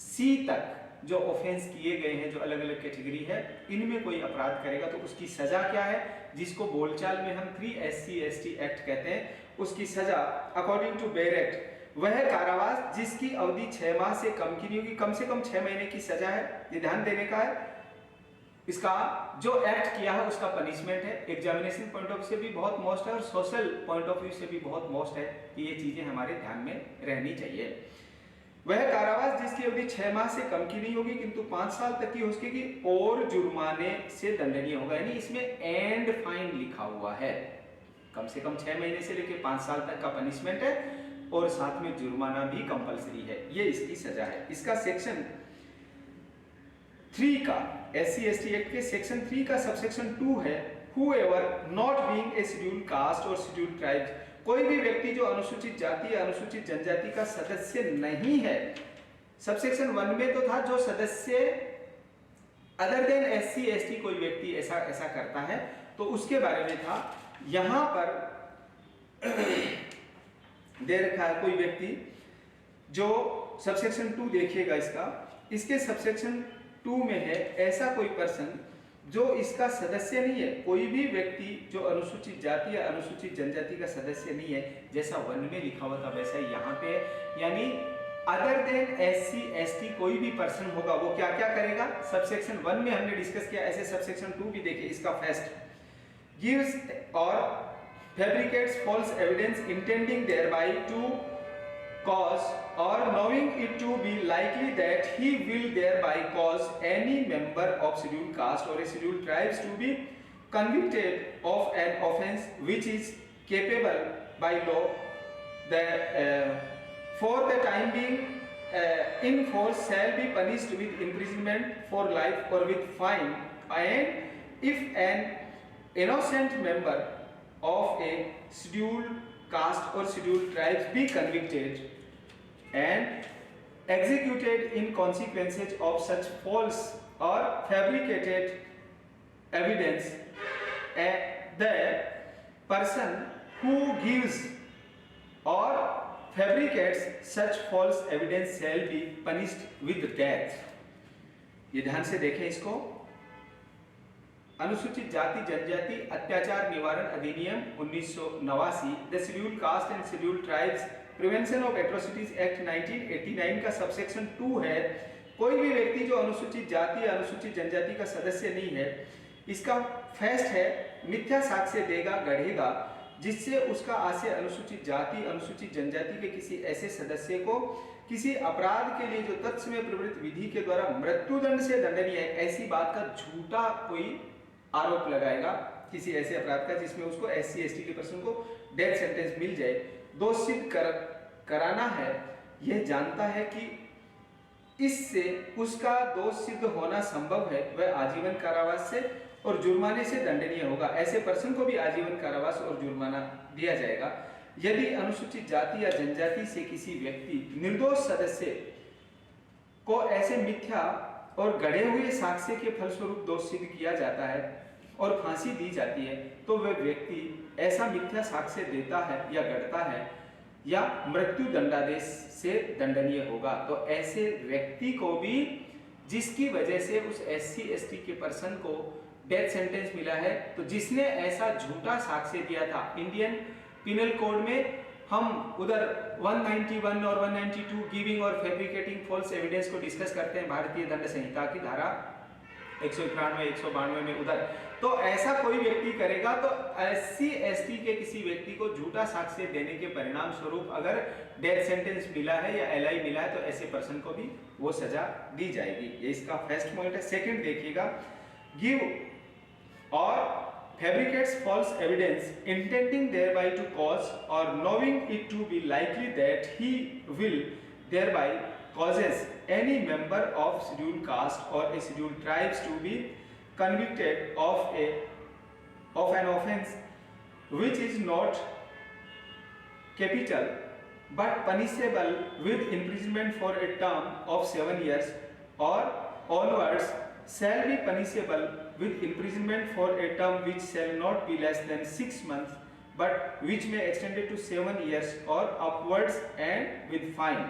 C तक जो ऑफेंस किए गए हैं, जो अलग अलग कैटेगरी है, इनमें कोई अपराध करेगा तो उसकी सजा क्या है, जिसको बोलचाल में हम 3 SC/ST एक्ट कहते हैं, उसकी सजा अकॉर्डिंग टू बेयर एक्ट वह कारावास जिसकी अवधि 6 माह से कम की नहीं होगी। कम से कम 6 महीने की सजा है, ये ध्यान देने का है। इसका जो एक्ट किया है उसका पनिशमेंट है। एग्जामिनेशन पॉइंट ऑफ व्यू से भी बहुत मोस्ट है और सोशल पॉइंट ऑफ व्यू से भी बहुत मोस्ट है कि ये चीजें हमारे ध्यान में रहनी चाहिए। वह कारावास जिसकी अवधि 6 माह से कम की नहीं होगी किंतु 5 साल तक की हो सकेगी और जुर्माने से दंडनीय होगा। यानी इसमें एंड फाइन लिखा हुआ है, कम से कम 6 महीने से लेकर 5 साल तक का पनिशमेंट है और साथ में जुर्माना भी कंपलसरी है, ये इसकी सजा है। इसका सेक्शन 3 का SC/ST एक्ट के सेक्शन 3 का सबसेक्शन 2 है, whoever not being a scheduled caste or scheduled tribes, कोई भी व्यक्ति जो अनुसूचित जाति या अनुसूचित जनजाति का सदस्य नहीं है। सबसेक्शन 1 में तो था जो सदस्य अदर देन SC/ST कोई व्यक्ति ऐसा करता है तो उसके बारे में था। यहां पर दे रखा है कोई व्यक्ति जो सबसेक्शन 2 देखिएगा, इसके सबसेक्शन 2 में है ऐसा कोई पर्सन जो इसका सदस्य नहीं है। कोई भी व्यक्ति जो अनुसूचित जाति या अनुसूचित जनजाति का सदस्य नहीं है, जैसा 1 में लिखा हुआ था वैसा यहाँ पे है। यानी अदर देन SC/ST कोई भी पर्सन होगा वो क्या क्या करेगा। सबसेक्शन 1 में हमने डिस्कस किया, ऐसे सबसेक्शन 2 भी देखिए। इसका फर्स्ट गिव्स और fabricates false evidence intending thereby to cause or knowing it to be likely that he will thereby cause any member of scheduled caste or a scheduled tribes to be convicted of an offence which is capable by law that for the time being in force shall be punished with imprisonment for life or with fine, and if an innocent member of a scheduled caste or scheduled tribes be convicted and executed in consequences of such false or fabricated evidence, the person who gives or fabricates such false evidence shall be punished with death। ये ध्यान से देखें इसको। अनुसूचित जाति जनजाति अत्याचार निवारण अधिनियम 1989, the scheduled caste and scheduled tribes prevention of atrocities act 1989 का सबसेक्शन 2 है। कोई भी व्यक्ति जो अनुसूचित जाति या अनुसूचित जनजाति का सदस्य नहीं है, इसका फर्स्ट है मिथ्या साक्ष्य देगा गढ़ेगा जिससे उसका आशय अनुसूचित जाति अनुसूचित जनजाति के किसी ऐसे सदस्य को किसी अपराध के लिए जो तत्व में प्रवृत्त विधि के द्वारा मृत्युदंड से दंडनीय है, ऐसी बात का झूठा कोई आरोप लगाएगा किसी ऐसे अपराध का जिसमें उसको SC/ST के पर्सन को डेथ सेंटेंस मिल जाए, दोष सिद्ध कराना है, यह जानता है कि इससे उसका दोष सिद्ध होना संभव है, वह आजीवन कारावास से और जुर्माने से दंडनीय होगा। ऐसे पर्सन को भी आजीवन कारावास और जुर्माना दिया जाएगा यदि अनुसूचित जाति या जनजाति से किसी व्यक्ति निर्दोष सदस्य को ऐसे मिथ्या और गढ़े हुए साक्ष्य के फलस्वरूप दोष सिद्ध किया जाता है और फांसी दी जाती है, तो वह व्यक्ति ऐसा मिथ्या साक्ष्य देता है या गढ़ता है या मृत्यु दंडादेश से दंडनीय होगा। तो ऐसे व्यक्ति को भी जिसकी वजह से उस SC/ST के पर्सन को डेथ सेंटेंस मिला है, तो जिसने ऐसा झूठा साक्ष्य दिया था, इंडियन पिनल कोड में हम उधर 191 और 192 गिविंग और फैब्रिकेटिंग फॉल्स एविडेंस को डिस्कस करते हैं भारतीय दंड संहिता की धारा 191 192 में उधर। तो ऐसा कोई व्यक्ति करेगा तो SC/ST के किसी व्यक्ति को झूठा साक्ष्य देने के परिणाम स्वरूप अगर डेथ सेंटेंस मिला है या LI मिला है तो ऐसे पर्सन को भी वो सजा दी जाएगी। ये इसका फर्स्ट पॉइंट है। सेकंड देखिएगा, गिव और fabricates false evidence intending thereby to cause or knowing it to be likely that he will thereby causes any member of scheduled caste or a scheduled tribes to be convicted of an offence which is not capital but punishable with imprisonment for a term of 7 years or onwards shall be punishable with imprisonment for a term which shall not be less than 6 months but which may extend to 7 years or upwards and with fine।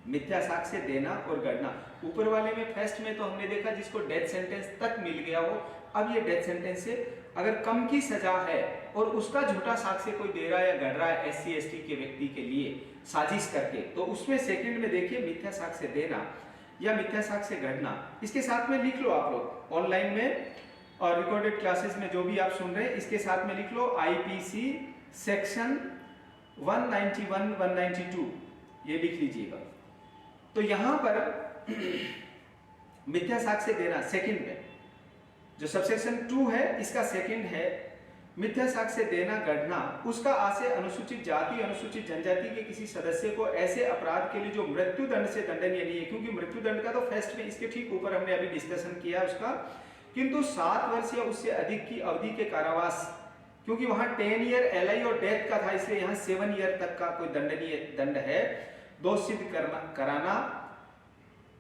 मिथ्या साक्ष्य देना और गढ़ना, ऊपर वाले में first में तो हमने देखा जिसको डेथ सेंटेंस तक मिल गया हो, अब ये डेथ सेंटेंस से अगर कम की सजा है और उसका झूठा साक्ष्य कोई दे रहा है या गढ़ रहा है SC ST के व्यक्ति के लिए साजिश करके, तो उसमें सेकंड में देखिए मिथ्या साक्ष्य देना या मिथ्या साक्ष्य गढ़ना, इसके साथ में लिख लो आप लोग ऑनलाइन में और रिकॉर्डेड क्लासेस में जो भी आप सुन रहे हैं इसके साथ में लिख लो IPC सेक्शन 191 192 ये लिख लीजिएगा। तो यहां पर मिथ्या साक्ष्य देना सेकंड में जो सबसेक्शन 2 है इसका सेकंड है मिथ्या साक्ष्य देना गढ़ना, उसका आशय अनुसूचित जाति अनुसूचित जनजाति के किसी सदस्य को ऐसे अपराध के लिए जो मृत्यु दंड से दंडनीय नहीं है, क्योंकि मृत्यु दंड का तो फर्स्ट में इसके ठीक ऊपर हमने अभी डिस्कशन किया उसका, किंतु 7 वर्ष या उससे अधिक की अवधि के कारावास, क्योंकि वहां 10 ईयर LI और डेथ का था इसलिए यहाँ 7 ईयर तक का कोई दंडनीय दंड है, दोष सिद्ध कराना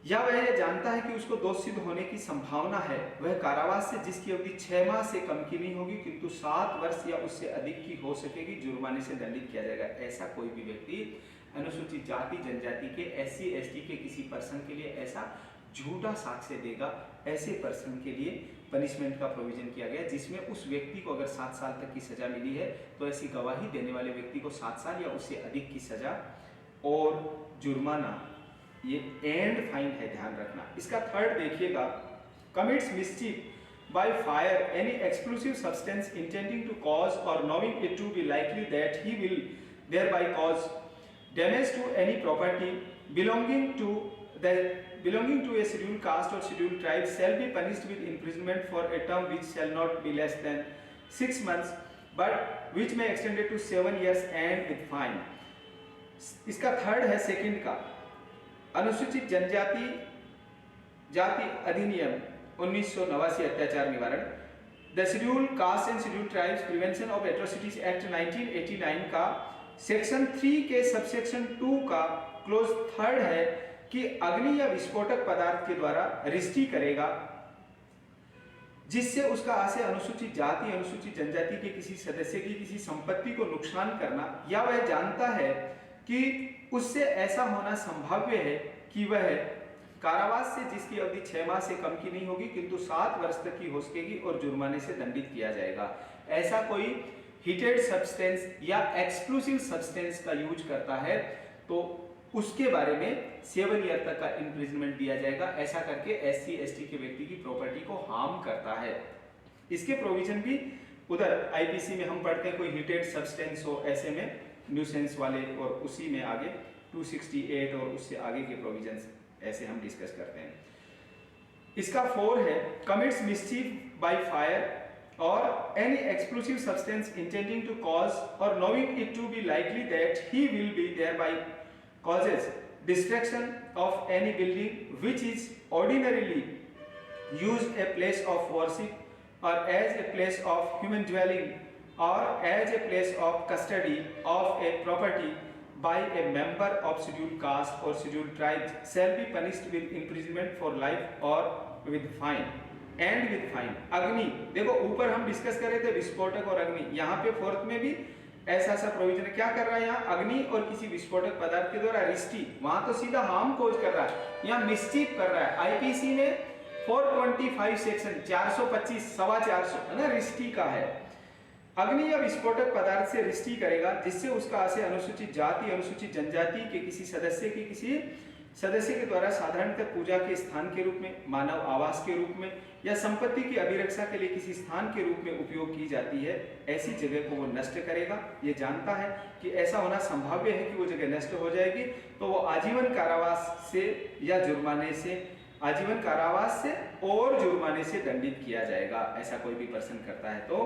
या वह यह जानता है कि उसको दोष सिद्ध होने की संभावना है, वह कारावास से जिसकी अवधि 6 माह से कम की नहीं होगी किंतु 7 वर्ष या उससे अधिक की हो सकेगी, जुर्माने से दंडित किया जाएगा। ऐसा कोई भी व्यक्ति अनुसूचित जाति जनजाति के SC ST के किसी पर्सन के लिए ऐसा झूठा साक्ष्य देगा, ऐसे पर्सन के लिए पनिशमेंट का प्रोविजन किया गया जिसमें उस व्यक्ति को अगर 7 साल तक की सजा मिली है तो ऐसी गवाही देने वाले व्यक्ति को 7 साल या उससे अधिक की सजा और जुर्माना, ये एंड फाइन है, ध्यान रखना। इसका थर्ड देखिएगा, commits mischief by fire any explosive substance intending to cause or knowing it to be likely that he will thereby cause damage to any property belonging to a scheduled caste or scheduled tribe shall be punished with imprisonment for a term which shall not be less than 6 months but which may extend to 7 years and with fine। इसका third है second का, अनुसूचित जनजाति जाति अधिनियम 1989 अत्याचार निवारण, the scheduled caste and scheduled tribes prevention of atrocities act 1989 का सेक्शन 3 के सबसेक्शन 2 का क्लोज थर्ड है कि अग्नि या विस्फोटक पदार्थ के द्वारा रिष्टि करेगा जिससे उसका आशय अनुसूचित जाति अनुसूचित जनजाति के किसी सदस्य की किसी संपत्ति को नुकसान करना, या वह जानता है कि उससे ऐसा होना संभाव्य है कि वह कारावास से जिसकी अवधि 6 माह से कम की नहीं होगी किंतु 7 वर्ष तक की हो सकेगी और जुर्माने से दंडित किया जाएगा। ऐसा कोई हीटेड सब्सटेंस या एक्सप्लोसिव सब्सटेंस का यूज करता है तो उसके बारे में 7 ईयर तक का इम्प्रिजनमेंट दिया जाएगा। ऐसा करके SC ST के व्यक्ति की प्रॉपर्टी को हार्म करता है। इसके प्रोविजन भी उधर IPC में हम पढ़ते हैं, कोई हीटेड सब्सटेंस हो ऐसे में न्यूसेंस वाले, और उसी में आगे 268 और उससे आगे के प्रोविजंस ऐसे हम डिस्कस करते हैं। इसका 4 है, commits mischief by fire or any explosive substance intending to cause or knowing it to be likely that he will be thereby causes destruction of any building which is ordinarily used a place of worship or as a place of human dwelling or as a place of custody of a property by a member of scheduled caste or scheduled tribe shall be punished with imprisonment for life or with fine and with fine। अग्नि, देखो ऊपर हम discuss कर रहे थे विस्फोटक और अग्नि, यहाँ पे फोर्थ में भी ऐसा प्रोविजन क्या कर रहा है, यहाँ अग्नि और किसी विस्फोटक पदार्थ के द्वारा रिष्टि, वहां तो सीधा हार्म कोज कर रहा है, यहाँ मिसचीफ कर रहा है। IPC में 425 सेक्शन 425 सवा 400 है ना, रिष्टि का है। अग्नि या विस्फोटक पदार्थ से रिष्टि करेगा जिससे उसका आशय अनुसूचित जाति अनुसूचित जनजाति के किसी सदस्य के द्वारा साधारणतः पूजा के स्थान के रूप में, मानव आवास के रूप में या संपत्ति की अभिरक्षा के लिए किसी स्थान के रूप में उपयोग की जाती है, ऐसी जगह को वो नष्ट करेगा। ये जानता है कि ऐसा होना संभाव्य है कि वो जगह नष्ट हो जाएगी, तो वो आजीवन कारावास से या जुर्माने से, आजीवन कारावास से और जुर्माने से दंडित किया जाएगा, ऐसा कोई भी पर्सन करता है तो।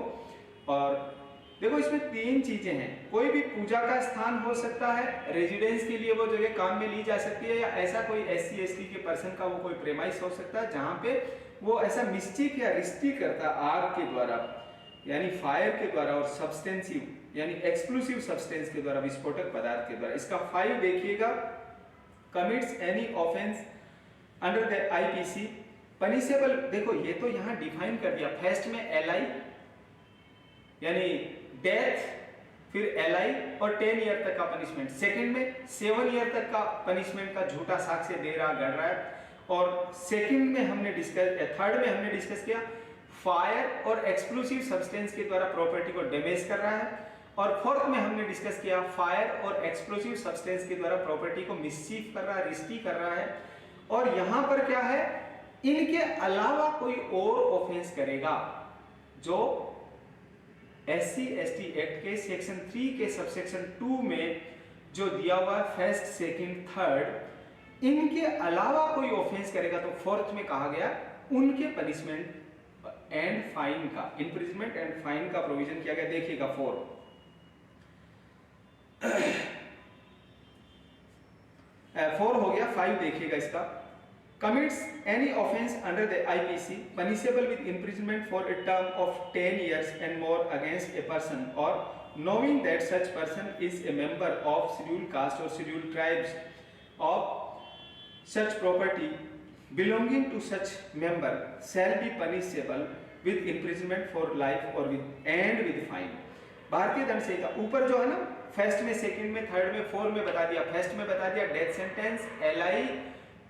और देखो इसमें 3 चीजें हैं, कोई भी पूजा का स्थान हो सकता है, रेजिडेंस के लिए वो जगह काम में ली जा सकती है, या ऐसा कोई SC ST के पर्सन का वो कोई प्रेमाइस हो सकता है जहां पे वो ऐसा मिसचीफ या रिष्टि करता आग के द्वारा यानी फायर के द्वारा और सब्सटेंसिव यानी एक्सप्लोसिव सब्सटेंस के द्वारा, विस्फोटक पदार्थ के द्वारा। इसका 5 देखिएगा, commits any offence under the IPC punishable. देखो ये तो यहाँ डिफाइन कर दिया, फर्स्ट में एलआई यानी डेथ, फिर एलआई और 10 ईयर तक का पनिशमेंट, सेकंड में 7 ईयर तक का पनिशमेंट का झूठा साक्ष्य दे रहा, गढ़ रहा है। और सेकंड में हमने डिस्कस, थर्ड में हमने डिस्कस किया फायर और एक्सप्लोसिव सब्सटेंस के द्वारा प्रॉपर्टी को डैमेज कर रहा है। और फोर्थ में हमने डिस्कस किया फायर और एक्सप्लोसिव सब्सटेंस के द्वारा प्रॉपर्टी को मिसचीफ कर रहा है, रिस्की कर रहा है। और यहां पर क्या है, इनके अलावा कोई और ऑफेंस करेगा जो एससी एसटी एक्ट के सेक्शन 3 के सबसेक्शन 2 में जो दिया हुआ है फर्स्ट, सेकंड, थर्ड, इनके अलावा कोई ऑफेंस करेगा तो फोर्थ में कहा गया उनके पनिशमेंट एंड फाइन का, इम्प्रिजमेंट एंड फाइन का प्रोविजन किया गया। देखिएगा 4 हो गया, 5 देखिएगा इसका। commits any offense under the IPC punishable with imprisonment for a term of 10 years and more against a person or knowing that such person is a member of scheduled caste or scheduled tribes of such property belonging to such member shall be punishable with imprisonment for life or with fine। भारतीय दंड संहिता ऊपर जो है ना, first में, second में, third में, fourth में बता दिया। फर्स्ट में बता दिया डेथ सेंटेंस, एलआई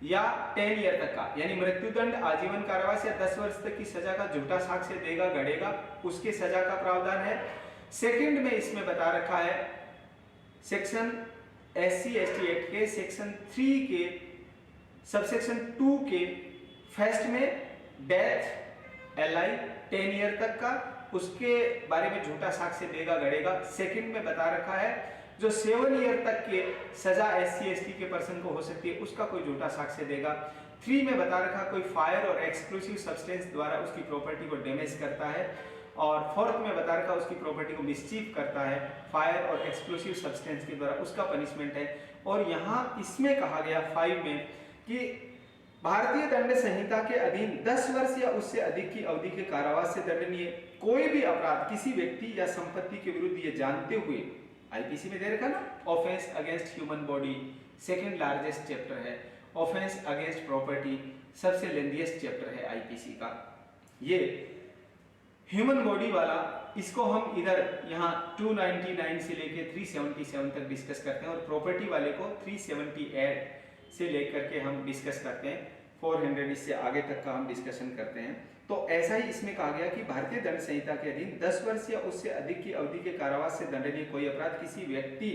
या 10 ईयर तक का यानी मृत्युदंड, आजीवन कारावास या 10 वर्ष तक की सजा का झूठा साक्ष्य देगा, गढ़ेगा, उसके सजा का प्रावधान है। सेकंड में इसमें बता रखा है सेक्शन एससी एसटी एक्ट के सेक्शन 3 के सबसेक्शन 2 के फर्स्ट में डेथ, एलआई 10 ईयर तक का, उसके बारे में झूठा साक्ष्य देगा, गढ़ेगा। सेकंड में बता रखा है जो 7 ईयर तक के सजा एससी एसटी के पर्सन को हो सकती है, उसका कोई झूठा साक्ष्य देगा। 3 में बता रखा कोई फायर और एक्सप्लोसिव सब्सटेंस द्वारा उसकी प्रॉपर्टी को डैमेज करता है। और फोर्थ में बता रखा उसकी प्रॉपर्टी को मिसचीफ करता है फायर और एक्सप्लोसिव सब्सटेंस के द्वारा, उसका पनिशमेंट है। और यहाँ इसमें कहा गया 5 में कि भारतीय दंड संहिता के अधीन 10 वर्ष या उससे अधिक की अवधि के कारावास से दंडनीय कोई भी अपराध किसी व्यक्ति या संपत्ति के विरुद्ध ये जानते हुए, आईपीसी में दे रखा ना, offence against human body second largest chapter है, ऑफेंस अगेंस्ट प्रॉपर्टी सबसे लेंथीएस्ट चैप्टर है आईपीसी का। ये ह्यूमन बॉडी वाला, इसको हम इधर यहाँ 299 से लेके 377 तक डिस्कस करते हैं और प्रॉपर्टी वाले को 378 से लेकर के हम डिस्कस करते हैं, 400 इससे आगे तक का हम डिस्कशन करते हैं। तो ऐसा ही इसमें कहा गया कि भारतीय दंड संहिता के अधीन 10 वर्ष या उससे अधिक की अवधि के कारावास से दंडनीय कोई अपराध किसी व्यक्ति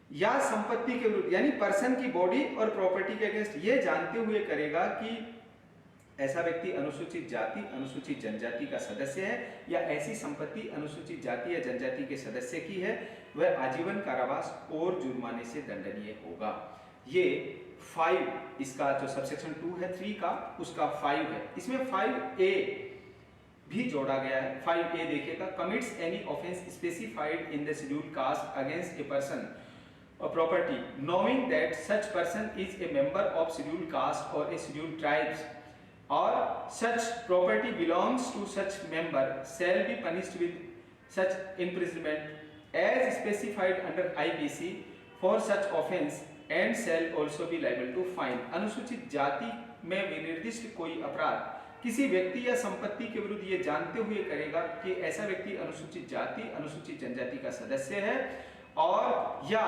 या संपत्ति के विरुद्ध यानी पर्सन की बॉडी और प्रॉपर्टी के अगेंस्ट ये जानते हुए करेगा कि ऐसा व्यक्ति अनुसूचित जाति, अनुसूचित जनजाति का सदस्य है या ऐसी संपत्ति अनुसूचित जाति या जनजाति के सदस्य की है, वह आजीवन कारावास और जुर्माने से दंडनीय होगा। ये 5 इसका जो सबसेक्शन 2 है 3 का, उसका 5 है। इसमें 5A भी जोड़ा गया है। 5A देखिएगा, commits any offence specified in the scheduled cast against a person or property knowing that such person is a member of scheduled caste or a scheduled tribes or such property belongs to such member shall be punished with such imprisonment as specified under IPC for such offence and shall also be liable to fine। अनुसूचित जाति में विनिर्दिष्ट कोई अपराध किसी व्यक्ति या संपत्ति के विरुद्ध ये जानते हुए करेगा कि ऐसा व्यक्ति अनुसूचित जाति, अनुसूचित जनजाति का सदस्य है और या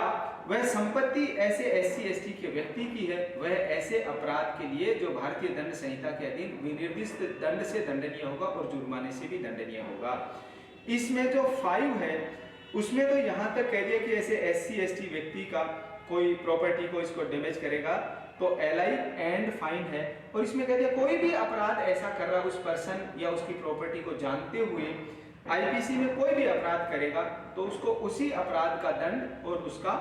वह संपत्ति ऐसे एससी एसटी के व्यक्ति की है, वह ऐसे अपराध के लिए जो भारतीय दंड संहिता के अधीन विनिर्दिष्ट दंड से दंडनीय होगा और जुर्माने से भी दंडनीय होगा। इसमें जो 5 है उसमें तो यहाँ तक कह दिया कि ऐसे एससी एसटी व्यक्ति का कोई प्रॉपर्टी को इसको डैमेज करेगा तो एलआई एंड फाइन है। और इसमें कह दिया कोई भी अपराध ऐसा कर रहा उस पर्सन या उसकी प्रॉपर्टी को जानते हुए आईपीसी में कोई भी अपराध करेगा तो उसको उसी अपराध का दंड और उसका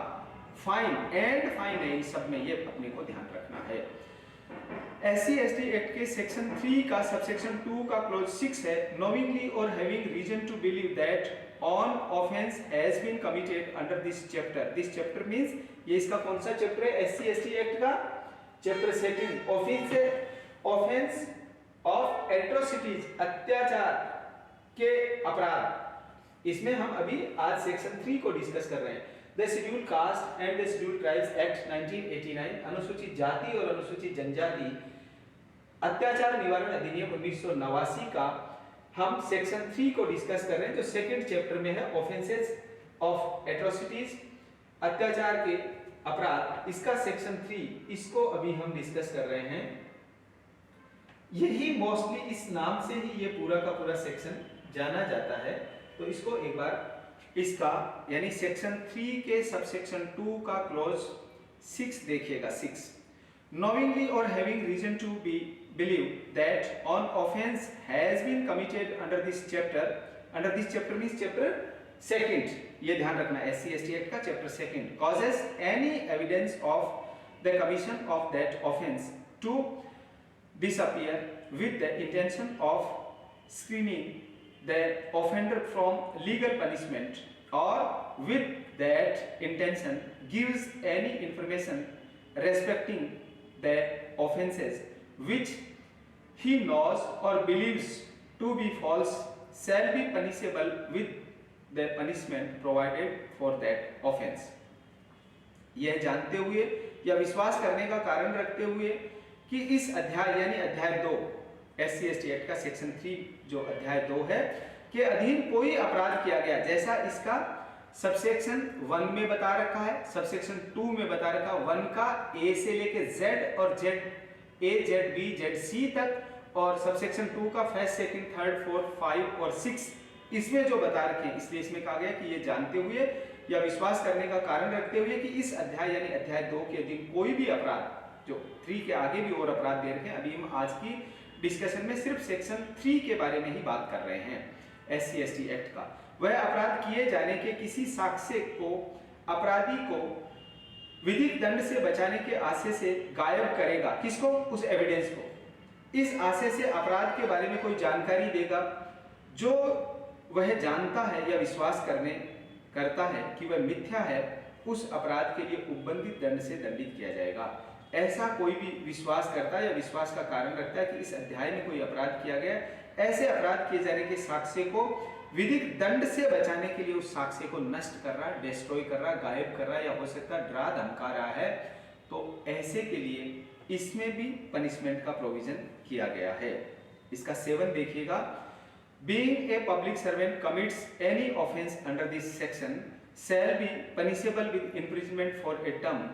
फाइन एंड फाइन है, इन सब में ये अपने को ध्यान रखना है। एससी एसटी एक्ट के सेक्शन 3 का सबसेक्शन 2 का क्लॉज 6 है, नोविंगली और having reason to believe that an offence has been committed under this chapter. This chapter means ये इसका कौन सा चैप्टर है? एससी एसटी एक्ट का चैप्टर 2 ऑफेंस ऑफ एट्रोसिटीज, अत्याचार के अपराध, इसमें हम अभी आज सेक्शन 3 को डिस्कस कर रहे हैं। The schedule caste and the schedule tribes act 1989, अनुसूचित जाति और अनुसूचित जनजाति अत्याचार निवारण अधिनियम 1989 का हम सेक्शन 3 को डिस्कस कर रहे हैं, जो सेकंड चैप्टर में है, ऑफेंसेस ऑफ एट्रोसिटीज, अत्याचार के अपराध, इसका सेक्शन 3, इसको अभी हम डिस्कस कर रहे हैं। यही मोस्टली इस नाम से ही ये पूरा का पूरा सेक्शन जाना जाता है। तो इसको एक बार इसका यानी सेक्शन 3 के सबसेक्शन 2 का क्लॉज 6 देखिएगा। 6, knowingly or having reason to believe that an offence has been committed under this chapter means chapter 2, ये ध्यान रखना, SC/ST एक्ट का chapter 2, causes any evidence of the commission of that offence to disappear with the intention of screening the offender from legal punishment, or with that intention gives any information respecting the offences which he knows or believes to be false shall be punishable with the punishment provided for that offense। यह जानते हुए या विश्वास करने का कारण रखते हुए कि इस अध्याय यानी अध्याय 2 SC/ST एक्ट का सेक्शन 3 जो अध्याय 2 है के अधीन कोई अपराध किया गया, जैसा इसका सबसेक्शन 1 में बता रखा है, सबसेक्शन 2 में बता रखा, 1 का A से लेके Z और ZA, ZB, ZC तक, और सबसेक्शन 2 का फर्स्ट, सेकंड, थर्ड, फोर्थ, 5 और 6 इसमें जो बता रखे हैं। इसलिए इसमें कहा गया कि ये जानते हुए या विश्वास करने का कारण रखते हुए कि इस अध्याय यानी अध्याय 2 के अधीन कोई भी अपराध, जो 3 के आगे भी और अपराध दे रखे हैं, अभी हम आज की डिस्कशन में सिर्फ सेक्शन 3 के बारे में ही बात कर रहे हैं SC/ST एक्ट का, वह अपराध किए जाने के किसी साक्ष्य को अपराधी को विधिक दंड से बचाने के आशय से गायब करेगा। किसको? उस एविडेंस को। इस आशय से अपराध के बारे में कोई जानकारी देगा जो वह जानता है या विश्वास करता है कि वह मिथ्या है, उस अपराध के लिए उपबंधित दंड से दंडित किया जाएगा। ऐसा कोई भी विश्वास करता है या विश्वास का कारण रखता है कि इस अध्याय में कोई अपराध किया गया, ऐसे अपराध किए जाने के साक्ष्य को विधिक दंड से बचाने के लिए उस साक्ष्य को नष्ट कर रहा है, डिस्ट्रॉय कर रहा है, गायब कर रहा है, या हो सकता है डरा धमका रहा है, तो ऐसे के लिए इसमें भी पनिशमेंट का प्रोविजन किया गया है। इसका 7 देखिएगा, being a public servant commits any offence under this section shall be punishable with imprisonment for a term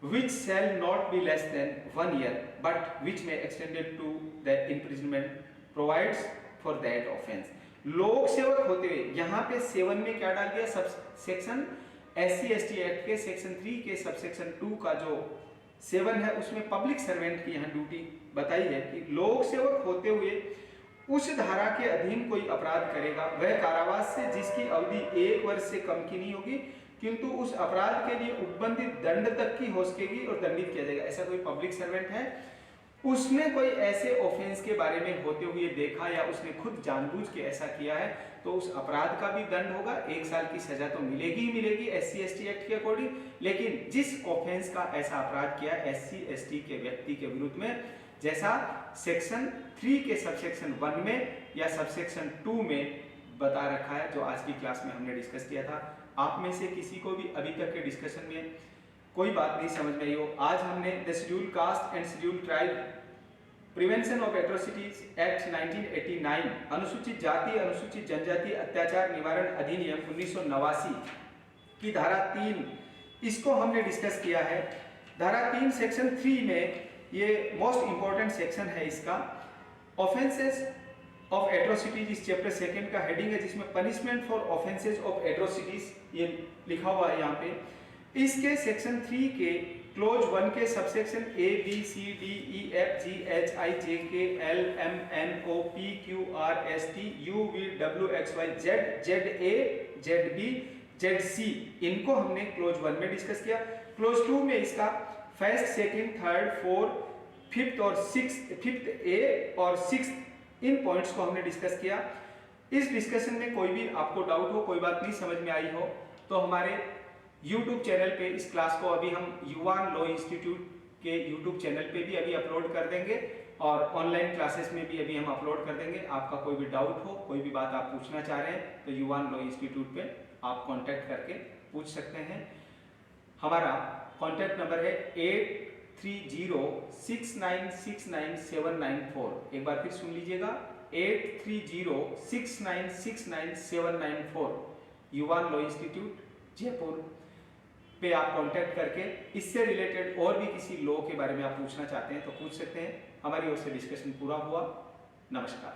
which shall not be less than 1 year but which may extend to the imprisonment provides for that offence। लोक सेवक होते हुए, यहाँ पे 7 में क्या डाल दिया, सब सेक्शन SC/ST एक्ट के सेक्शन 3 के सबसेक्शन 2 का जो 7 है उसमें पब्लिक सर्वेंट की यहाँ ड्यूटी बताई है कि लोक सेवक होते हुए उस धारा के अधीन कोई अपराध करेगा, वह कारावास से जिसकी अवधि 1 वर्ष से कम की नहीं होगी, किंतु उस अपराध के लिए उपबंधित दंड तक की हो सकेगी और दंडित किया जाएगा। ऐसा कोई पब्लिक सर्वेंट है, उसने कोई ऐसे ऑफेंस के बारे में होते हुए देखा या उसने खुद जानबूझ के ऐसा किया है, तो उस अपराध का भी दंड होगा, 1 साल की सजा तो मिलेगी ही मिलेगी SC/ST एक्ट के अकॉर्डिंग। लेकिन जिस ऑफेंस का ऐसा अपराध किया SC/ST के व्यक्ति के विरुद्ध में, जैसा सेक्शन 3 के सबसेक्शन 1 में या सबसेक्शन 2 में बता रखा है, जो आज की क्लास में हमने डिस्कस किया था। आप में से किसी को भी अभी तक के डिस्कशन में कोई बात नहीं समझ में आई हो, आज हमने the schedule caste and schedule tribe prevention of atrocities act 1989, अनुसूचित जाति अनुसूचित जनजाति अत्याचार निवारण अधिनियम 1989 की धारा 3, इसको हमने डिस्कस किया है। धारा 3 सेक्शन 3 में ये मोस्ट इंपॉर्टेंट सेक्शन है इसका, ऑफेंसेस ऑफ एट्रोसिटीज, इस चैप्टर 2 का हेडिंग है जिसमें punishment for offences of atrocities ये लिखा हुआ है यहाँ पे। इसके सेक्शन 3 के क्लोज 1 के subsection A, B, C, D, E, F, G, H, I, J, K, L, M, N, O, P, Q, R, S, T, U, V, W, X, Y, Z, Z, A, Z, B, Z, C, इनको हमने close 1 में discuss किया। Close 2 में इसका first, second, third, fourth, fifth और sixth, fifth A और sixth, इन points को हमने डिस्कस किया। इस डिस्कशन में कोई भी आपको डाउट हो, कोई बात नहीं समझ में आई हो, तो हमारे YouTube चैनल पे इस क्लास को अभी हम युवान लॉ इंस्टीट्यूट के YouTube चैनल पे भी अभी अपलोड कर देंगे। और ऑनलाइन क्लासेस में भी अभी हम अपलोड कर देंगे। आपका कोई भी डाउट हो, कोई भी बात आप पूछना चाह रहे हैं तो युवान लॉ इंस्टीट्यूट पे आप कांटेक्ट करके पूछ सकते हैं। हमारा कांटेक्ट नंबर है 8306969794। एक बार फिर सुन लीजिएगा, 8306969794। युवान लॉ इंस्टीट्यूट जयपुर पे आप कांटेक्ट करके इससे रिलेटेड और भी किसी लॉ के बारे में आप पूछना चाहते हैं तो पूछ सकते हैं। हमारी ओर से डिस्कशन पूरा हुआ। नमस्कार।